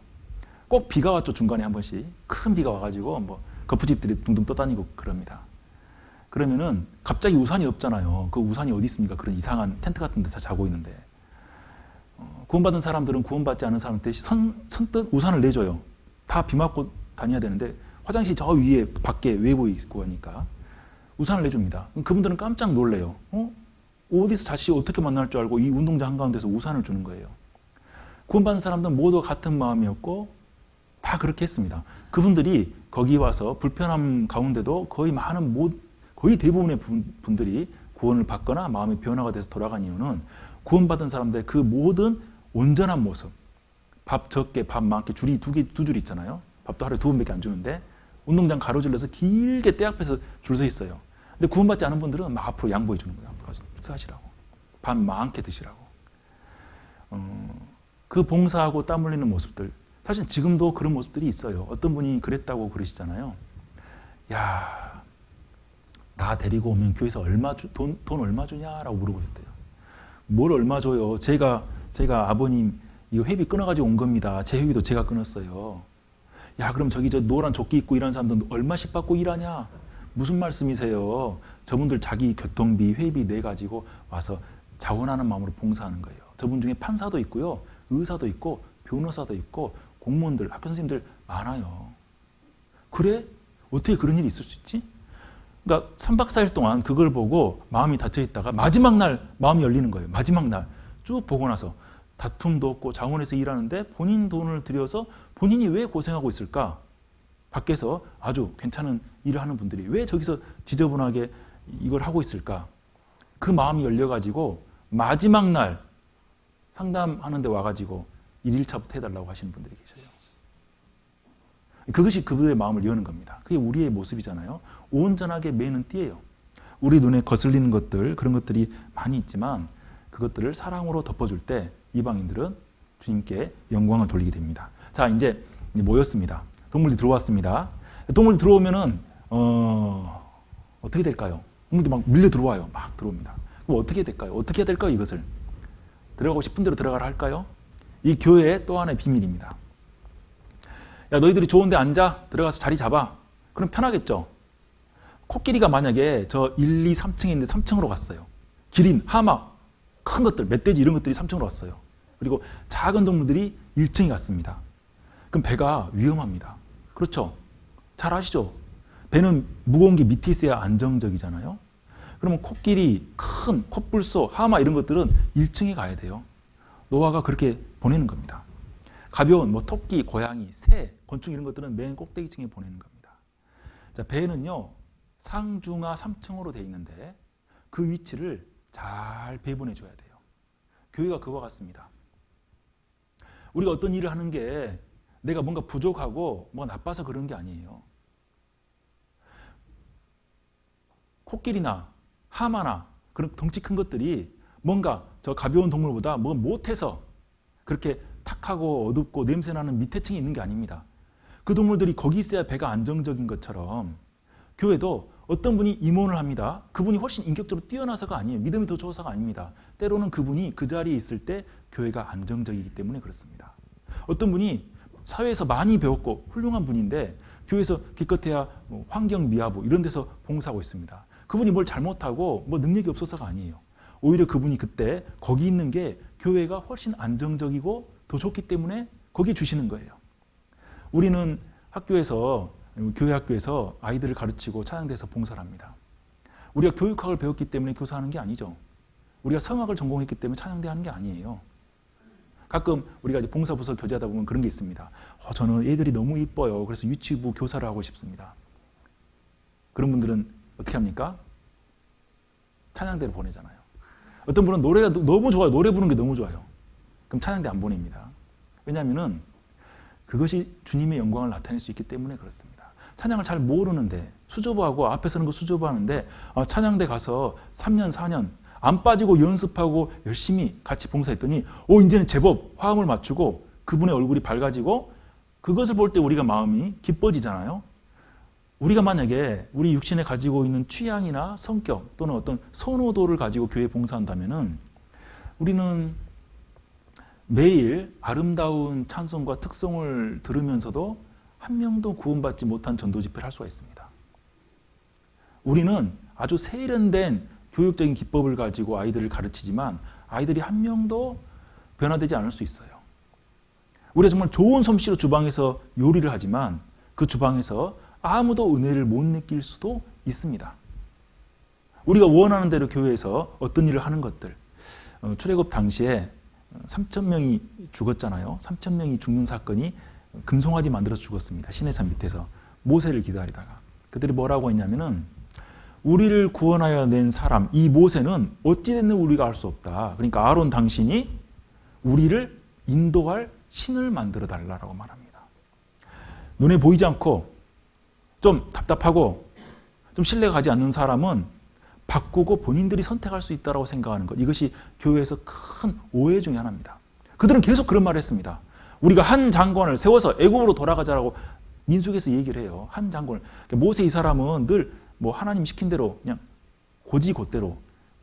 꼭 비가 왔죠. 중간에 한 번씩 큰 비가 와가지고 뭐 거푸집들이 둥둥 떠다니고 그럽니다. 그러면은 갑자기 우산이 없잖아요. 그 우산이 어디 있습니까? 그런 이상한 텐트 같은 데서 자고 있는데 구원받은 사람들은 구원받지 않은 사람한테 선뜻 우산을 내줘요. 다 비 맞고 다녀야 되는데 화장실 저 위에 밖에 외부에 있고 하니까 우산을 내줍니다. 그분들은 깜짝 놀래요. 어디서 자식 어떻게 만날 줄 알고 이 운동장 한가운데서 우산을 주는 거예요. 구원받은 사람들은 모두 같은 마음이었고 다 그렇게 했습니다. 그분들이 거기 와서 불편함 가운데도 거의 대부분의 분들이 구원을 받거나 마음의 변화가 돼서 돌아간 이유는 구원받은 사람들의 그 모든 온전한 모습, 밥 적게 밥 많게 줄이 두 줄 있잖아요. 밥도 하루에 2번밖에 안 주는데 운동장 가로질러서 길게 때 앞에서 줄 서 있어요. 근데 구원받지 않은 분들은 막 앞으로 양보해 주는 거예요. 앞으로 가서 식사하시라고. 밥 많게 드시라고. 그 봉사하고 땀 흘리는 모습들, 사실 지금도 그런 모습들이 있어요. 어떤 분이 그랬다고 그러시잖아요. 야, 나 데리고 오면 교회에서 돈 얼마 주냐라고 물어보셨대요. 뭘 얼마 줘요? 제가 아버님 이거 회비 끊어가지고 온 겁니다. 제 회비도 제가 끊었어요. 야, 그럼 저기 저 노란 조끼 입고 일하는 사람들 얼마씩 받고 일하냐? 무슨 말씀이세요? 저분들 자기 교통비, 회비 내 가지고 와서 자원하는 마음으로 봉사하는 거예요. 저분 중에 판사도 있고요, 의사도 있고, 변호사도 있고, 공무원들, 학교 선생님들 많아요. 그래? 어떻게 그런 일이 있을 수 있지? 그러니까 3박 4일 동안 그걸 보고 마음이 닫혀 있다가 마지막 날 마음이 열리는 거예요. 마지막 날 쭉 보고 나서 다툼도 없고 자원에서 일하는데 본인 돈을 들여서 본인이 왜 고생하고 있을까? 밖에서 아주 괜찮은 일을 하는 분들이 왜 저기서 지저분하게 이걸 하고 있을까? 그 마음이 열려가지고 마지막 날 상담하는 데 와가지고 1일차부터 해달라고 하시는 분들이 계셔요. 그것이 그들의 마음을 여는 겁니다. 그게 우리의 모습이잖아요. 온전하게 매는 띠예요. 우리 눈에 거슬리는 것들, 그런 것들이 많이 있지만 그것들을 사랑으로 덮어줄 때 이방인들은 주님께 영광을 돌리게 됩니다. 자, 이제 모였습니다. 동물이 들어왔습니다. 동물이 들어오면은 어떻게 될까요? 동물들이 막 밀려 들어와요. 막 들어옵니다. 그럼 어떻게 될까요? 어떻게 해야 될까요? 이것을 들어가고 싶은 대로 들어가라 할까요? 이 교회의 또 하나의 비밀입니다. 야, 너희들이 좋은 데 앉아. 들어가서 자리 잡아. 그럼 편하겠죠? 코끼리가 만약에 저 1, 2, 3층에 있는데 3층으로 갔어요. 기린, 하마, 큰 것들, 멧돼지 이런 것들이 3층으로 왔어요. 그리고 작은 동물들이 1층에 갔습니다. 그럼 배가 위험합니다. 그렇죠? 잘 아시죠? 배는 무거운 게 밑에 있어야 안정적이잖아요. 그러면 코끼리, 큰 콧불소, 하마 이런 것들은 1층에 가야 돼요. 노아가 그렇게 보내는 겁니다. 가벼운 뭐 토끼, 고양이, 새, 곤충 이런 것들은 맨 꼭대기층에 보내는 겁니다. 자, 배는요 상중하 3층으로 되어 있는데 그 위치를 잘 배분해 줘야 돼요. 교회가 그와 같습니다. 우리가 어떤 일을 하는 게 내가 뭔가 부족하고 뭐가 나빠서 그런 게 아니에요. 코끼리나 하마나 그런 덩치 큰 것들이 뭔가 저 가벼운 동물보다 뭐 못해서 그렇게 탁하고 어둡고 냄새나는 밑에 층에 있는 게 아닙니다. 그 동물들이 거기 있어야 배가 안정적인 것처럼 교회도 어떤 분이 임원을 합니다. 그분이 훨씬 인격적으로 뛰어나서가 아니에요. 믿음이 더 좋아서가 아닙니다. 때로는 그분이 그 자리에 있을 때 교회가 안정적이기 때문에 그렇습니다. 어떤 분이 사회에서 많이 배웠고 훌륭한 분인데 교회에서 기껏해야 뭐 환경미화부 이런 데서 봉사하고 있습니다. 그분이 뭘 잘못하고 뭐 능력이 없어서가 아니에요. 오히려 그분이 그때 거기 있는 게 교회가 훨씬 안정적이고 더 좋기 때문에 거기에 주시는 거예요. 우리는 학교에서 교회 학교에서 아이들을 가르치고 찬양대에서 봉사를 합니다. 우리가 교육학을 배웠기 때문에 교사하는 게 아니죠. 우리가 성악을 전공했기 때문에 찬양대 하는 게 아니에요. 가끔 우리가 이제 봉사부서 교제하다 보면 그런 게 있습니다. 저는 애들이 너무 이뻐요. 그래서 유치부 교사를 하고 싶습니다. 그런 분들은 어떻게 합니까? 찬양대로 보내잖아요. 어떤 분은 노래가 너무 좋아요. 노래 부르는 게 너무 좋아요. 그럼 찬양대 안 보냅니다. 왜냐하면은 그것이 주님의 영광을 나타낼 수 있기 때문에 그렇습니다. 찬양을 잘 모르는데 수조부하고 앞에 서는 거 수조부하는데 찬양대 가서 3년 4년 안 빠지고 연습하고 열심히 같이 봉사했더니 이제는 제법 화음을 맞추고 그분의 얼굴이 밝아지고 그것을 볼 때 우리가 마음이 기뻐지잖아요. 우리가 만약에 우리 육신에 가지고 있는 취향이나 성격 또는 어떤 선호도를 가지고 교회에 봉사한다면은 우리는 매일 아름다운 찬송과 특송을 들으면서도 한 명도 구원받지 못한 전도 집회를 할 수가 있습니다. 우리는 아주 세련된 교육적인 기법을 가지고 아이들을 가르치지만 아이들이 한 명도 변화되지 않을 수 있어요. 우리가 정말 좋은 솜씨로 주방에서 요리를 하지만 그 주방에서 아무도 은혜를 못 느낄 수도 있습니다. 우리가 원하는 대로 교회에서 어떤 일을 하는 것들, 출애굽 당시에 3,000명이 죽었잖아요. 3,000명이 죽는 사건이 금송아지 만들어서 죽었습니다. 시내산 밑에서 모세를 기다리다가 그들이 뭐라고 했냐면은 우리를 구원하여 낸 사람 이 모세는 어찌 됐는 우리가 알 수 없다. 그러니까 아론 당신이 우리를 인도할 신을 만들어 달라고 말합니다. 눈에 보이지 않고 좀 답답하고 좀 신뢰가 가지 않는 사람은 바꾸고 본인들이 선택할 수 있다고 생각하는 것. 이것이 교회에서 큰 오해 중에 하나입니다. 그들은 계속 그런 말을 했습니다. 우리가 한 장관을 세워서 애굽으로 돌아가자라고 민수기에서 얘기를 해요. 한 장관을. 모세 이 사람은 늘 뭐 하나님 시킨 대로 그냥 고지곧대로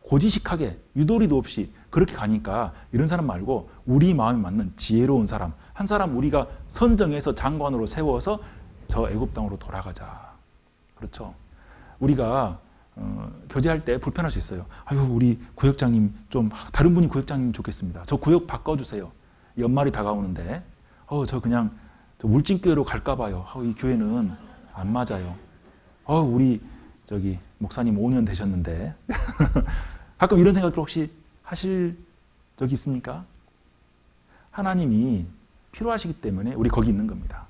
고지식하게 유도리도 없이 그렇게 가니까 이런 사람 말고 우리 마음에 맞는 지혜로운 사람, 한 사람 우리가 선정해서 장관으로 세워서 저 애굽 땅으로 돌아가자. 그렇죠. 우리가 교제할 때 불편할 수 있어요. 아유, 우리 구역장님 좀 다른 분이 구역장님 좋겠습니다. 저 구역 바꿔주세요. 연말이 다가오는데 저 그냥 저 울진교회로 갈까 봐요. 이 교회는 안 맞아요. 우리 저기 목사님 5년 되셨는데 가끔 이런 생각들 혹시 하실 적이 있습니까? 하나님이 필요하시기 때문에 우리 거기 있는 겁니다.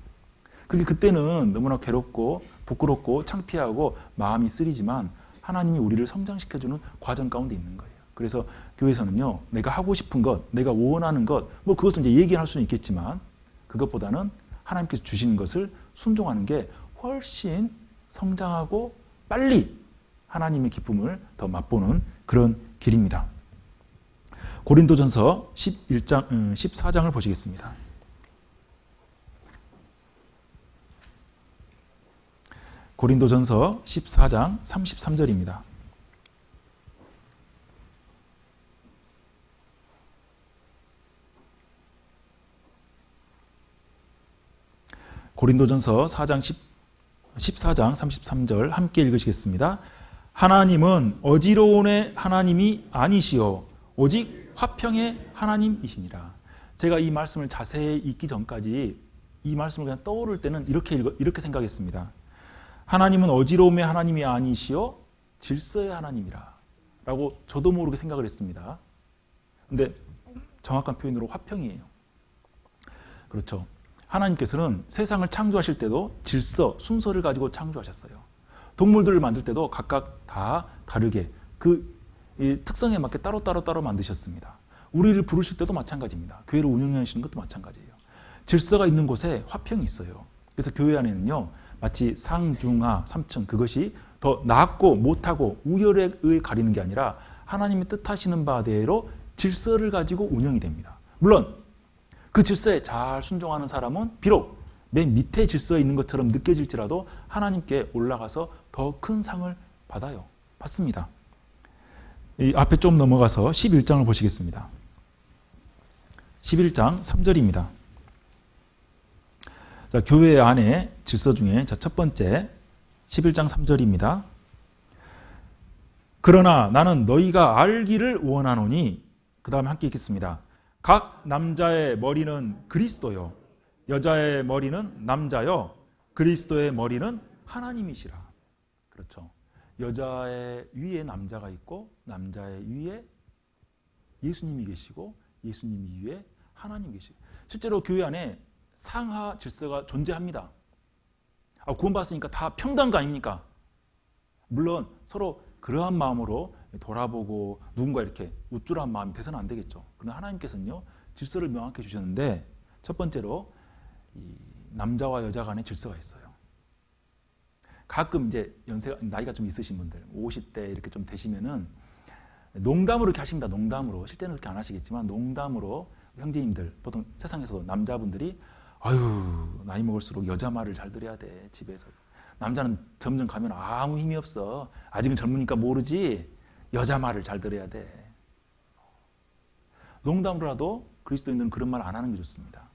그게 그때는 너무나 괴롭고 부끄럽고 창피하고 마음이 쓰리지만 하나님이 우리를 성장시켜주는 과정 가운데 있는 거예요. 그래서 교회에서는요, 내가 하고 싶은 것, 내가 원하는 것, 뭐 그것은 이제 얘기할 수는 있겠지만 그것보다는 하나님께서 주시는 것을 순종하는 게 훨씬 성장하고 빨리 하나님의 기쁨을 더 맛보는 그런 길입니다. 고린도전서 14장을 보시겠습니다. 고린도전서 14장 33절입니다. 고린도전서 14장 33절 함께 읽으시겠습니다. 하나님은 어지러움의 하나님이 아니시오 오직 화평의 하나님이시니라. 제가 이 말씀을 자세히 읽기 전까지 이 말씀을 그냥 떠오를 때는 이렇게 생각했습니다. 하나님은 어지러움의 하나님이 아니시오 질서의 하나님이라 라고 저도 모르게 생각을 했습니다. 근데 정확한 표현으로 화평이에요. 그렇죠. 하나님께서는 세상을 창조하실 때도 질서, 순서를 가지고 창조하셨어요. 동물들을 만들 때도 각각 다 다르게 이 특성에 맞게 따로 만드셨습니다. 우리를 부르실 때도 마찬가지입니다. 교회를 운영하시는 것도 마찬가지예요. 질서가 있는 곳에 화평이 있어요. 그래서 교회 안에는요, 마치 상중하, 삼층 그것이 더 낮고 못하고 우열에 의해 가리는 게 아니라 하나님이 뜻하시는 바대로 질서를 가지고 운영이 됩니다. 물론 그 질서에 잘 순종하는 사람은 비록 맨 밑에 질서에 있는 것처럼 느껴질지라도 하나님께 올라가서 더 큰 상을 받습니다. 이 앞에 좀 넘어가서 11장을 보시겠습니다. 11장 3절입니다. 자, 교회 안에 질서 중에 첫 번째 11장 3절입니다. 그러나 나는 너희가 알기를 원하노니, 그 다음에 함께 읽겠습니다. 각 남자의 머리는 그리스도요 여자의 머리는 남자요 그리스도의 머리는 하나님이시라. 그렇죠. 여자의 위에 남자가 있고 남자의 위에 예수님이 계시고 예수님이 위에 하나님이 계시고, 실제로 교회 안에 상하 질서가 존재합니다. 구원받았으니까 다 평등한 거 아닙니까? 물론 서로 그러한 마음으로 돌아보고 누군가 이렇게 우쭐한 마음이 돼서는 안 되겠죠. 그러나 하나님께서는요, 질서를 명확히 주셨는데 첫 번째로 이 남자와 여자 간의 질서가 있어요. 가끔 이제 나이가 좀 있으신 분들 50대 이렇게 좀 되시면은 농담으로 이렇게 하십니다. 농담으로. 실제는 그렇게 안 하시겠지만 농담으로 형제님들, 보통 세상에서도 남자분들이 아유, 나이 먹을수록 여자 말을 잘 들어야 돼, 집에서. 남자는 점점 가면 아무 힘이 없어. 아직은 젊으니까 모르지. 여자 말을 잘 들어야 돼. 농담으로라도 그리스도인들은 그런 말 안 하는 게 좋습니다.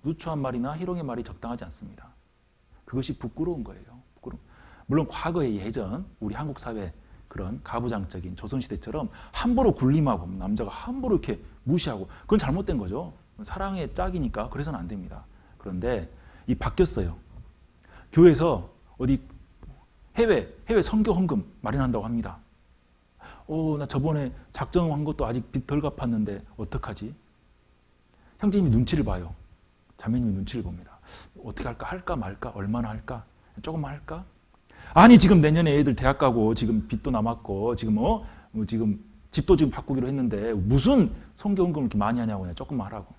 누추한 말이나 희롱의 말이 적당하지 않습니다. 그것이 부끄러운 거예요. 물론 과거의 예전 우리 한국 사회 그런 가부장적인 조선시대처럼 함부로 군림하고 남자가 함부로 이렇게 무시하고 그건 잘못된 거죠. 사랑의 짝이니까 그래서는 안 됩니다. 그런데 이 바뀌었어요. 교회에서 어디 해외 선교 헌금 마련한다고 합니다. 나 저번에 작정한 것도 아직 빚 덜 갚았는데 어떡하지? 형제님이 눈치를 봐요. 자매님이 눈치를 봅니다. 어떻게 할까 말까? 얼마나 할까? 조금만 할까? 아니, 지금 내년에 애들 대학 가고 지금 빚도 남았고 지금 지금 집도 지금 바꾸기로 했는데 무슨 선교 헌금을 이렇게 많이 하냐고, 그냥 조금만 하라고.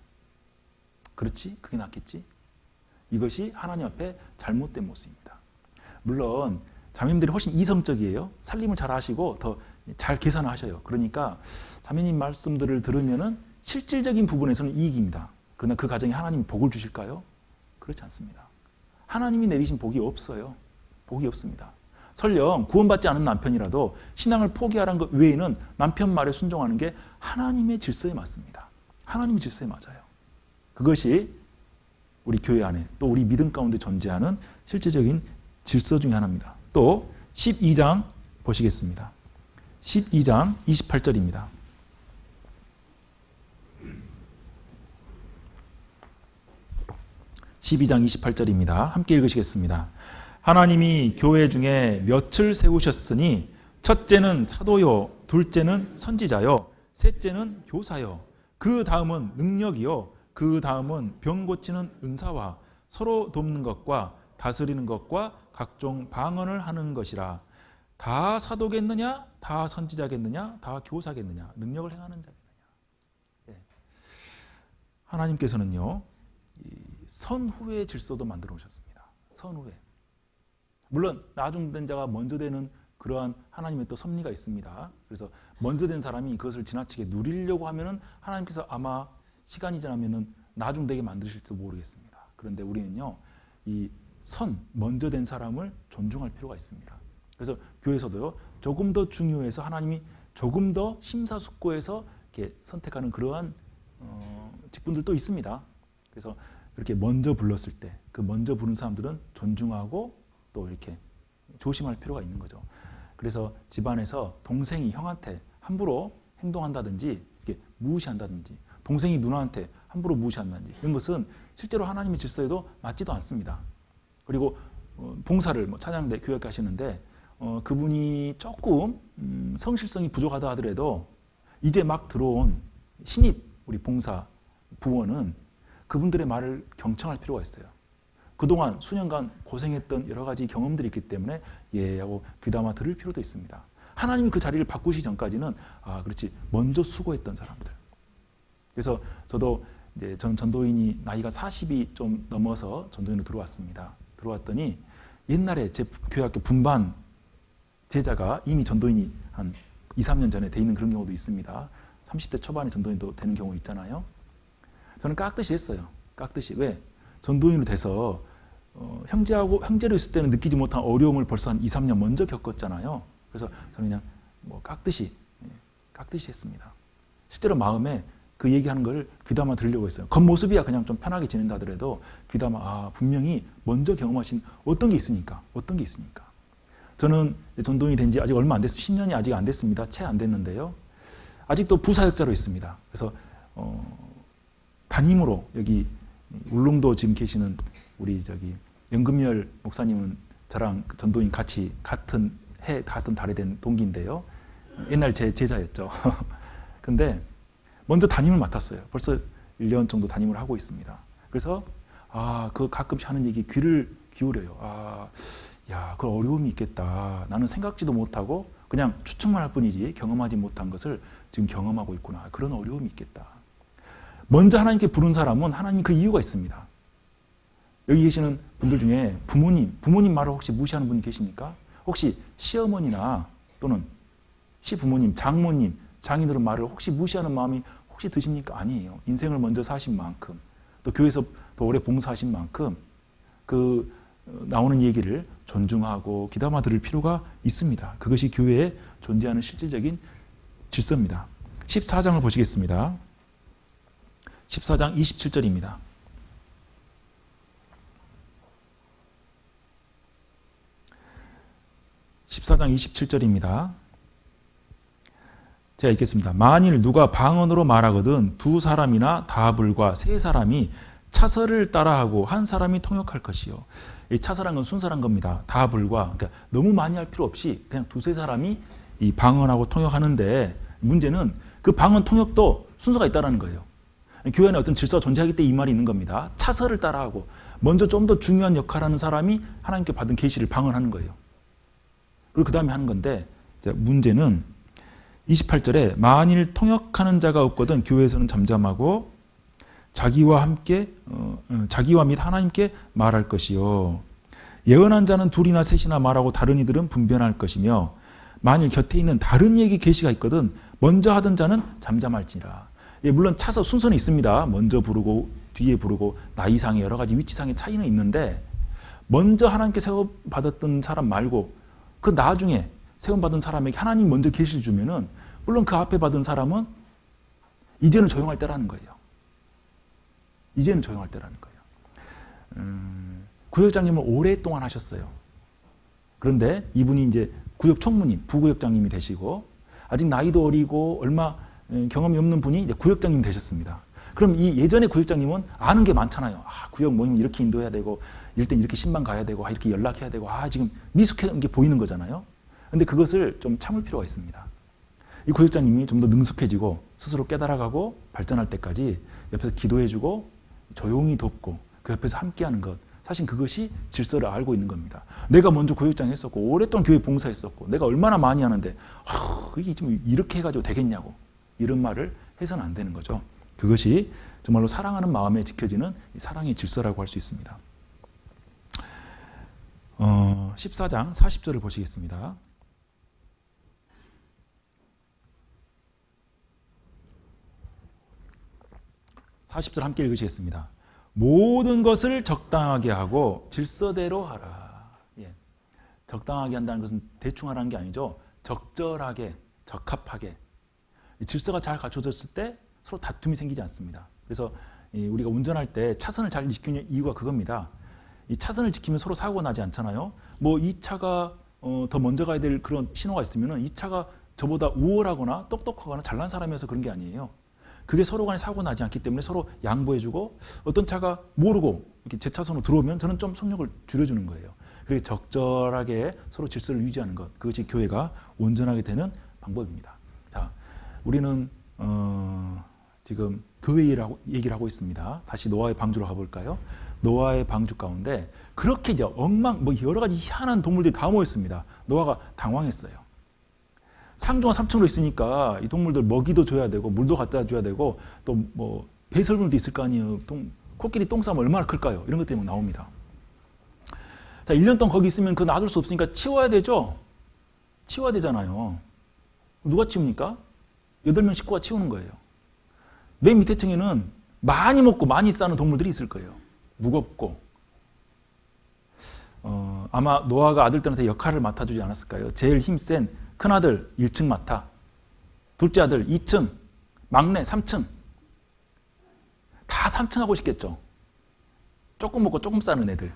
그렇지? 그게 낫겠지? 이것이 하나님 앞에 잘못된 모습입니다. 물론 자매님들이 훨씬 이성적이에요. 살림을 잘 하시고 더 잘 계산을 하셔요. 그러니까 자매님 말씀들을 들으면은 실질적인 부분에서는 이익입니다. 그러나 그 가정에 하나님이 복을 주실까요? 그렇지 않습니다. 하나님이 내리신 복이 없어요. 복이 없습니다. 설령 구원받지 않은 남편이라도 신앙을 포기하라는 것 외에는 남편 말에 순종하는 게 하나님의 질서에 맞습니다. 하나님의 질서에 맞아요. 그것이 우리 교회 안에 또 우리 믿음 가운데 존재하는 실질적인 질서 중에 하나입니다. 또 12장 보시겠습니다. 12장 28절입니다. 12장 28절입니다. 함께 읽으시겠습니다. 하나님이 교회 중에 볕을 세우셨으니 첫째는 사도요, 둘째는 선지자요, 셋째는 교사요, 그 다음은 능력이요, 그 다음은 병 고치는 은사와 서로 돕는 것과 다스리는 것과 각종 방언을 하는 것이라. 다 사도겠느냐? 다 선지자겠느냐? 다 교사겠느냐? 능력을 행하는 자겠느냐? 네. 하나님께서는요, 선후의 질서도 만들어 오셨습니다. 선후회. 물론 나중된 자가 먼저 되는 그러한 하나님의 또 섭리가 있습니다. 그래서 먼저 된 사람이 그것을 지나치게 누리려고 하면은 하나님께서 아마 시간이 지나면은 나중되게 만드실지도 모르겠습니다. 그런데 우리는요, 이 먼저 된 사람을 존중할 필요가 있습니다. 그래서 교회에서도요, 조금 더 중요해서 하나님이 조금 더 심사숙고해서 이렇게 선택하는 그러한 직분들도 있습니다. 그래서 이렇게 먼저 불렀을 때 그 먼저 부른 사람들은 존중하고 또 이렇게 조심할 필요가 있는 거죠. 그래서 집안에서 동생이 형한테 함부로 행동한다든지 이렇게 무시한다든지 동생이 누나한테 함부로 무시한다든지 이런 것은 실제로 하나님의 질서에도 맞지도 않습니다. 그리고 봉사를 찬양대 교회 가시는데 그분이 조금 성실성이 부족하다 하더라도 이제 막 들어온 신입 우리 봉사 부원은 그분들의 말을 경청할 필요가 있어요. 그동안 수년간 고생했던 여러 가지 경험들이 있기 때문에 예 하고 귀담아 들을 필요도 있습니다. 하나님이 그 자리를 바꾸시기 전까지는 그렇지 먼저 수고했던 사람들. 그래서 저도 이제 전 전도인이 나이가 40이 좀 넘어서 전도인으로 들어왔습니다. 들어왔더니 옛날에 제 교회학교 분반 제자가 이미 전도인이 한 2, 3년 전에 돼 있는 그런 경우도 있습니다. 30대 초반에 전도인도 되는 경우 있잖아요. 저는 깍듯이 했어요. 깍듯이. 왜? 전도인으로 돼서 형제로 있을 때는 느끼지 못한 어려움을 벌써 한 2, 3년 먼저 겪었잖아요. 그래서 저는 그냥 깍듯이 했습니다. 실제로 마음에 그 얘기하는 걸 귀담아 들으려고 했어요. 겉모습이야 그냥 좀 편하게 지낸다 하더라도 귀담아 분명히 먼저 경험하신 어떤 게 있으니까. 저는 전도인이 된 지 아직 얼마 안 됐어요. 10년이 아직 안 됐습니다. 채 안 됐는데요. 아직도 부사역자로 있습니다. 그래서 담임으로 여기 울릉도 지금 계시는 우리 연금열 목사님은 저랑 전도인 같이 같은 달에 된 동기인데요. 옛날 제 제자였죠. 근데 먼저 담임을 맡았어요. 벌써 1년 정도 담임을 하고 있습니다. 그래서 그 가끔씩 하는 얘기 귀를 기울여요. 그 어려움이 있겠다. 나는 생각지도 못하고 그냥 추측만 할 뿐이지 경험하지 못한 것을 지금 경험하고 있구나. 그런 어려움이 있겠다. 먼저 하나님께 부른 사람은 하나님 그 이유가 있습니다. 여기 계시는 분들 중에 부모님 말을 혹시 무시하는 분이 계십니까? 혹시 시어머니나 또는 시부모님, 장모님, 장인들의 말을 혹시 무시하는 마음이 혹시 드십니까? 아니에요. 인생을 먼저 사신 만큼 또 교회에서 더 오래 봉사하신 만큼 그 나오는 얘기를 존중하고 귀담아 들을 필요가 있습니다. 그것이 교회에 존재하는 실질적인 질서입니다. 14장을 보시겠습니다. 14장 27절입니다. 14장 27절입니다. 제가 읽겠습니다. 만일 누가 방언으로 말하거든 두 사람이나 다불과 세 사람이 차설을 따라하고 한 사람이 통역할 것이요. 이 차설한 건 순서란 겁니다. 다불과 그러니까 너무 많이 할 필요 없이 그냥 두세 사람이 이 방언하고 통역하는데 문제는 그 방언 통역도 순서가 있다는 거예요. 교회 안에 어떤 질서가 존재하기 때문에 이 말이 있는 겁니다. 차설을 따라하고 먼저 좀 더 중요한 역할을 하는 사람이 하나님께 받은 계시를 방언하는 거예요. 그리고 그 다음에 하는 건데 문제는 28절에 만일 통역하는 자가 없거든 교회에서는 잠잠하고 자기와 및 하나님께 말할 것이요 예언한 자는 둘이나 셋이나 말하고 다른 이들은 분변할 것이며 만일 곁에 있는 다른 얘기 계시가 있거든 먼저 하던 자는 잠잠할지니라. 예, 물론 차서 순서는 있습니다. 먼저 부르고 뒤에 부르고 나이상의 여러 가지 위치상의 차이는 있는데 먼저 하나님께 세워받았던 사람 말고 그 나중에 세움받은 사람에게 하나님 먼저 계시를 주면은 물론 그 앞에 받은 사람은 이제는 조용할 때라는 거예요. 이제는 조용할 때라는 거예요. 구역장님을 오랫동안 하셨어요. 그런데 이분이 이제 구역 총무님, 부구역장님이 되시고 아직 나이도 어리고 얼마 경험이 없는 분이 이제 구역장님 되셨습니다. 그럼 이 예전의 구역장님은 아는 게 많잖아요. 구역 모임 이렇게 인도해야 되고 일단 이렇게 신방 가야 되고 이렇게 연락해야 되고 지금 미숙한 게 보이는 거잖아요. 근데 그것을 좀 참을 필요가 있습니다. 이 구역장님이 좀 더 능숙해지고 스스로 깨달아가고 발전할 때까지 옆에서 기도해주고 조용히 돕고 그 옆에서 함께하는 것, 사실 그것이 질서를 알고 있는 겁니다. 내가 먼저 구역장 했었고 오랫동안 교회 봉사했었고 내가 얼마나 많이 하는데 이게 좀 이렇게 해가지고 되겠냐고 이런 말을 해서는 안 되는 거죠. 그것이 정말로 사랑하는 마음에 지켜지는 사랑의 질서라고 할 수 있습니다. 14장 40절을 보시겠습니다. (40절) 함께 읽으시겠습니다. 모든 것을 적당하게 하고 질서대로 하라. 예. 적당하게 한다는 것은 대충 하라는 게 아니죠. 적절하게, 적합하게. 질서가 잘 갖춰졌을 때 서로 다툼이 생기지 않습니다. 그래서 우리가 운전할 때 차선을 잘 지키는 이유가 그겁니다. 이 차선을 지키면 서로 사고가 나지 않잖아요. 뭐 이 차가 더 먼저 가야 될 그런 신호가 있으면 이 차가 저보다 우월하거나 똑똑하거나 잘난 사람이어서 그런 게 아니에요. 그게 서로 간에 사고 나지 않기 때문에 서로 양보해주고 어떤 차가 모르고 이렇게 제 차선으로 들어오면 저는 좀 속력을 줄여주는 거예요. 그렇게 적절하게 서로 질서를 유지하는 것, 그것이 교회가 온전하게 되는 방법입니다. 자, 우리는 지금 교회 얘기를 하고 있습니다. 다시 노아의 방주로 가볼까요? 노아의 방주 가운데 그렇게 이제 여러 가지 희한한 동물들이 다 모였습니다. 노아가 당황했어요. 상중하 3층으로 있으니까 이 동물들 먹이도 줘야 되고 물도 갖다 줘야 되고 또 뭐 배설물도 있을 거 아니에요. 코끼리 똥 싸면 얼마나 클까요? 이런 것들이 막 나옵니다. 자, 1년 동안 거기 있으면 그거 놔둘 수 없으니까 치워야 되죠? 치워야 되잖아요. 누가 치웁니까? 8명 식구가 치우는 거예요. 맨 밑에 층에는 많이 먹고 많이 싸는 동물들이 있을 거예요. 무겁고. 아마 노아가 아들들한테 역할을 맡아주지 않았을까요? 제일 힘센 큰아들 1층 맡아, 둘째 아들 2층, 막내 3층. 다 3층 하고 싶겠죠. 조금 먹고 조금 싸는 애들.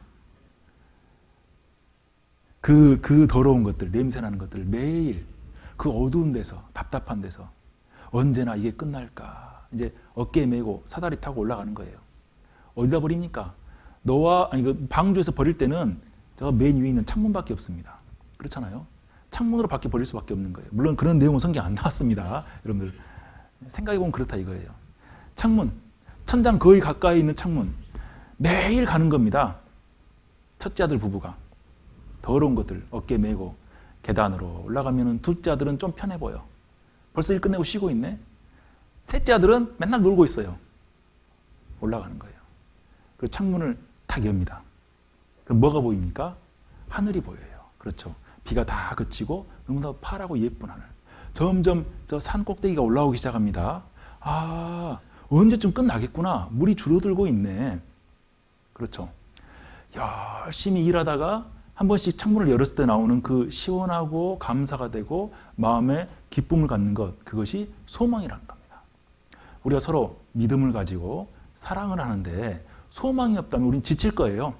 그 더러운 것들, 냄새나는 것들 매일 그 어두운 데서, 답답한 데서 언제나 이게 끝날까 이제 어깨에 메고 사다리 타고 올라가는 거예요. 어디다 버립니까? 그 방주에서 버릴 때는 저 맨 위에 있는 창문밖에 없습니다. 그렇잖아요. 창문으로 밖에 버릴 수밖에 없는 거예요. 물론 그런 내용은 성경에 안 나왔습니다. 여러분들 생각해보면 그렇다 이거예요. 창문, 천장 거의 가까이 있는 창문 매일 가는 겁니다. 첫째 아들 부부가 더러운 것들 어깨에 메고 계단으로 올라가면 둘째 아들은 좀 편해 보여. 벌써 일 끝내고 쉬고 있네. 셋째 아들은 맨날 놀고 있어요. 올라가는 거예요. 그 창문을 탁 엽니다. 그럼 뭐가 보입니까? 하늘이 보여요. 그렇죠. 비가 다 그치고 너무나 파랗고 예쁜 하늘. 점점 저 산 꼭대기가 올라오기 시작합니다. 언제쯤 끝나겠구나. 물이 줄어들고 있네. 그렇죠. 열심히 일하다가 한 번씩 창문을 열었을 때 나오는 그 시원하고 감사가 되고 마음에 기쁨을 갖는 것, 그것이 소망이라는 겁니다. 우리가 서로 믿음을 가지고 사랑을 하는데 소망이 없다면 우리는 지칠 거예요.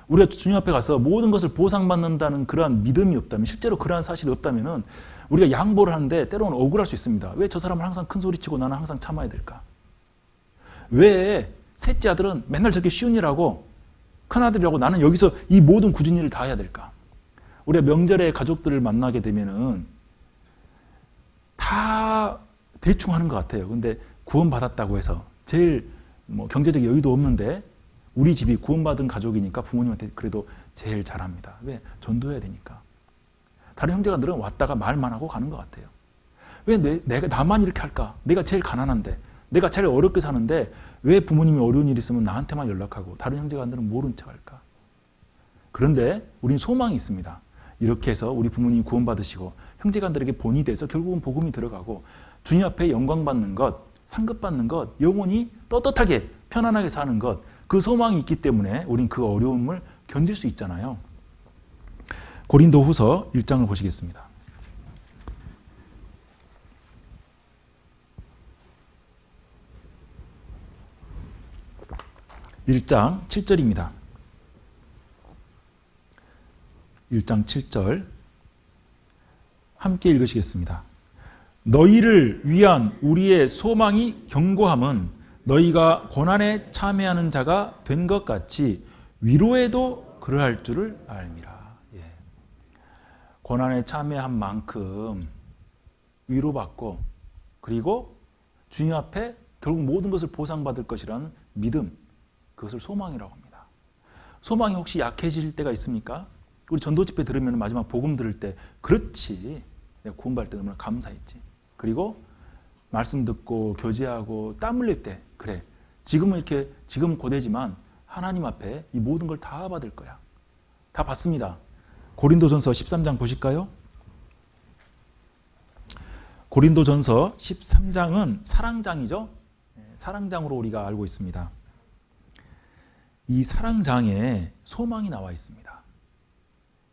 우리가 주님 앞에 가서 모든 것을 보상받는다는 그러한 믿음이 없다면, 실제로 그러한 사실이 없다면 우리가 양보를 하는데 때로는 억울할 수 있습니다. 왜 저 사람은 항상 큰 소리치고 나는 항상 참아야 될까? 왜 셋째 아들은 맨날 저렇게 쉬운 일하고 큰아들이라고 나는 여기서 이 모든 굳은 일을 다 해야 될까? 우리가 명절에 가족들을 만나게 되면은 다 대충 하는 것 같아요. 근데 구원받았다고 해서 제일 경제적 여유도 없는데 우리 집이 구원받은 가족이니까 부모님한테 그래도 제일 잘합니다. 왜? 전도해야 되니까. 다른 형제가들은 왔다가 말만 하고 가는 것 같아요. 왜 나만 이렇게 할까? 내가 제일 가난한데 내가 제일 어렵게 사는데 왜 부모님이 어려운 일이 있으면 나한테만 연락하고 다른 형제간들은 모른 척할까? 그런데 우린 소망이 있습니다. 이렇게 해서 우리 부모님이 구원받으시고 형제간들에게 본이 돼서 결국은 복음이 들어가고 주님 앞에 영광받는 것, 상급받는 것, 영원히 떳떳하게 편안하게 사는 것, 그 소망이 있기 때문에 우린 그 어려움을 견딜 수 있잖아요. 고린도후서 1장을 보시겠습니다. 1장 7절입니다. 1장 7절 함께 읽으시겠습니다. 너희를 위한 우리의 소망이 견고함은 너희가 고난에 참여하는 자가 된 것 같이 위로에도 그러할 줄을 알미라. 예. 고난에 참여한 만큼 위로받고 그리고 주님 앞에 결국 모든 것을 보상받을 것이라는 믿음, 그것을 소망이라고 합니다. 소망이 혹시 약해질 때가 있습니까? 우리 전도 집회 들으면 마지막 복음 들을 때 그렇지, 내가 구원받을 때 너무나 감사했지. 그리고 말씀 듣고 교제하고 땀 흘릴 때 그래, 지금은 이렇게 지금 고되지만 하나님 앞에 이 모든 걸 다 받을 거야. 다 받습니다. 고린도전서 13장 보실까요? 고린도전서 13장은 사랑장이죠. 사랑장으로 우리가 알고 있습니다. 이 사랑장에 소망이 나와 있습니다.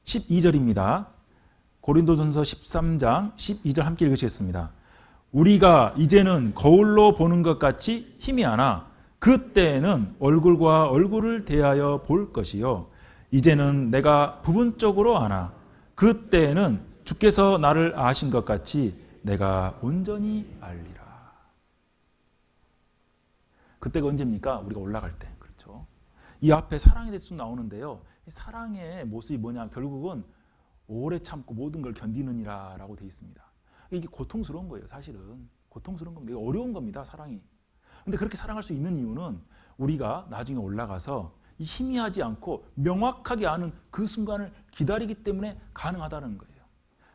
12절입니다. 고린도전서 13장 12절 함께 읽으시겠습니다. 우리가 이제는 거울로 보는 것 같이 희미하나 그때에는 얼굴과 얼굴을 대하여 볼 것이요 이제는 내가 부분적으로 아나 그때에는 주께서 나를 아신 것 같이 내가 온전히 알리라. 그때가 언제입니까? 우리가 올라갈 때. 그렇죠? 이 앞에 사랑에 대해서 나오는데요. 사랑의 모습이 뭐냐? 결국은 오래 참고 모든 걸 견디느니라 라고 되어 있습니다. 이게 고통스러운 거예요. 사실은 고통스러운 겁니다. 이게 어려운 겁니다. 사랑이. 근데 그렇게 사랑할 수 있는 이유는 우리가 나중에 올라가서 이 희미하지 않고 명확하게 아는 그 순간을 기다리기 때문에 가능하다는 거예요.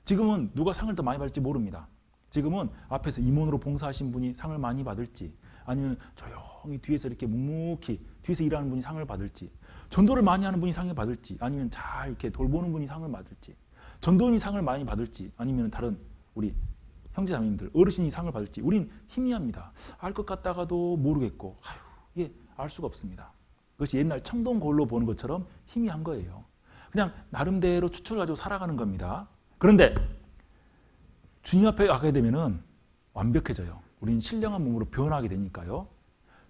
지금은 누가 상을 더 많이 받을지 모릅니다. 지금은 앞에서 임원으로 봉사하신 분이 상을 많이 받을지 아니면 조용히 뒤에서 이렇게 묵묵히 뒤에서 일하는 분이 상을 받을지 전도를 많이 하는 분이 상을 받을지 아니면 잘 이렇게 돌보는 분이 상을 받을지 전도인이 상을 많이 받을지 아니면 다른 우리 형제자매님들 어르신이 상을 받을지 우린 희미합니다. 알 것 같다가도 모르겠고 이게 알 수가 없습니다. 그것이 옛날 청동 거울로 보는 것처럼 희미한 거예요. 그냥 나름대로 추측을 가지고 살아가는 겁니다. 그런데 주님 앞에 가게 되면은 완벽해져요. 우린 신령한 몸으로 변하게 되니까요.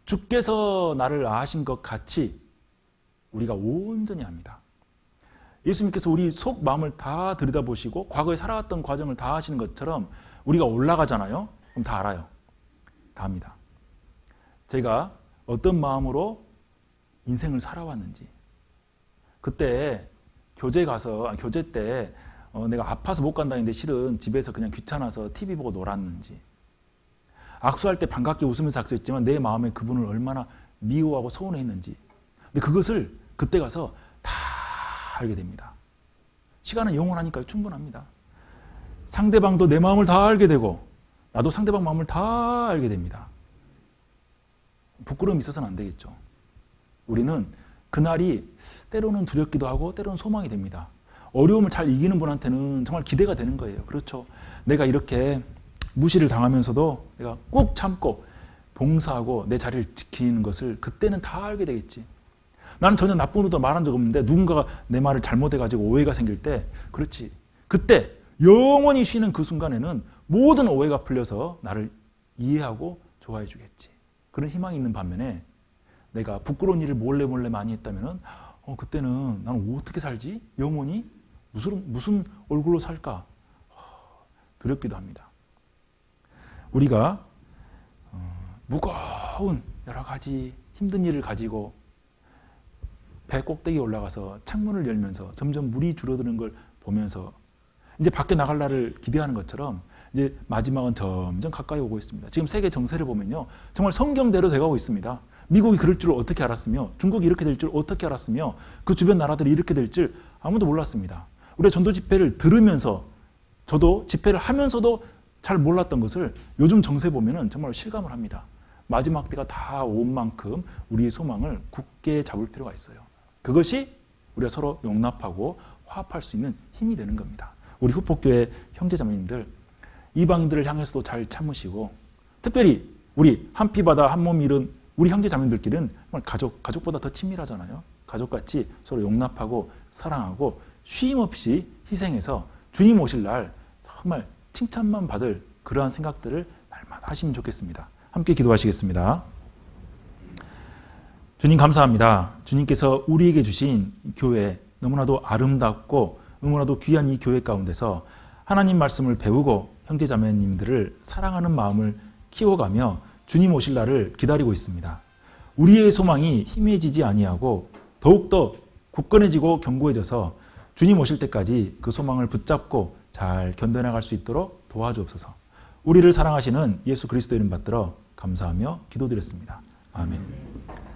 주께서 나를 아신 것 같이 우리가 온전히 압니다. 예수님께서 우리 속 마음을 다 들여다보시고 과거에 살아왔던 과정을 다 아시는 것처럼 우리가 올라가잖아요. 그럼 다 알아요. 다 압니다. 제가 어떤 마음으로 인생을 살아왔는지 그때 교제 때 내가 아파서 못 간다는데 실은 집에서 그냥 귀찮아서 TV 보고 놀았는지 악수할 때 반갑게 웃으면서 악수했지만 내 마음에 그분을 얼마나 미워하고 서운해했는지 근데 그것을 그때 가서 다 알게 됩니다. 시간은 영원하니까 충분합니다. 상대방도 내 마음을 다 알게 되고 나도 상대방 마음을 다 알게 됩니다. 부끄러움이 있어서는 안 되겠죠. 우리는 그날이 때로는 두렵기도 하고 때로는 소망이 됩니다. 어려움을 잘 이기는 분한테는 정말 기대가 되는 거예요. 그렇죠. 내가 이렇게 무시를 당하면서도 내가 꾹 참고 봉사하고 내 자리를 지키는 것을 그때는 다 알게 되겠지. 나는 전혀 나쁜 의도 말한 적 없는데 누군가가 내 말을 잘못해가지고 오해가 생길 때 그렇지. 그때 영원히 쉬는 그 순간에는 모든 오해가 풀려서 나를 이해하고 좋아해 주겠지. 그런 희망이 있는 반면에 내가 부끄러운 일을 몰래 많이 했다면 그때는 나는 어떻게 살지? 영원히? 무슨 얼굴로 살까? 두렵기도 합니다. 우리가 무거운 여러 가지 힘든 일을 가지고 배 꼭대기에 올라가서 창문을 열면서 점점 물이 줄어드는 걸 보면서 이제 밖에 나갈 날을 기대하는 것처럼 이제 마지막은 점점 가까이 오고 있습니다. 지금 세계 정세를 보면요. 정말 성경대로 돼가고 있습니다. 미국이 그럴 줄 어떻게 알았으며 중국이 이렇게 될 줄 어떻게 알았으며 그 주변 나라들이 이렇게 될 줄 아무도 몰랐습니다. 우리가 전도 집회를 들으면서 저도 집회를 하면서도 잘 몰랐던 것을 요즘 정세 보면은 정말 실감을 합니다. 마지막 때가 다 온 만큼 우리의 소망을 굳게 잡을 필요가 있어요. 그것이 우리가 서로 용납하고 화합할 수 있는 힘이 되는 겁니다. 우리 후폭교회 형제자매님들, 이방인들을 향해서도 잘 참으시고, 특별히 우리 한 피 바다 한 몸 이룬 우리 형제자매님들끼리는 정말 가족보다 더 친밀하잖아요. 가족같이 서로 용납하고 사랑하고 쉼 없이 희생해서 주님 오실 날 정말 칭찬만 받을 그러한 생각들을 날마다 하시면 좋겠습니다. 함께 기도하시겠습니다. 주님 감사합니다. 주님께서 우리에게 주신 교회, 너무나도 아름답고 너무나도 귀한 이 교회 가운데서 하나님 말씀을 배우고 형제자매님들을 사랑하는 마음을 키워가며 주님 오실 날을 기다리고 있습니다. 우리의 소망이 희미해지지 아니하고 더욱더 굳건해지고 견고해져서 주님 오실 때까지 그 소망을 붙잡고 잘 견뎌나갈 수 있도록 도와주옵소서. 우리를 사랑하시는 예수 그리스도 이름 받들어 감사하며 기도드렸습니다. 아멘.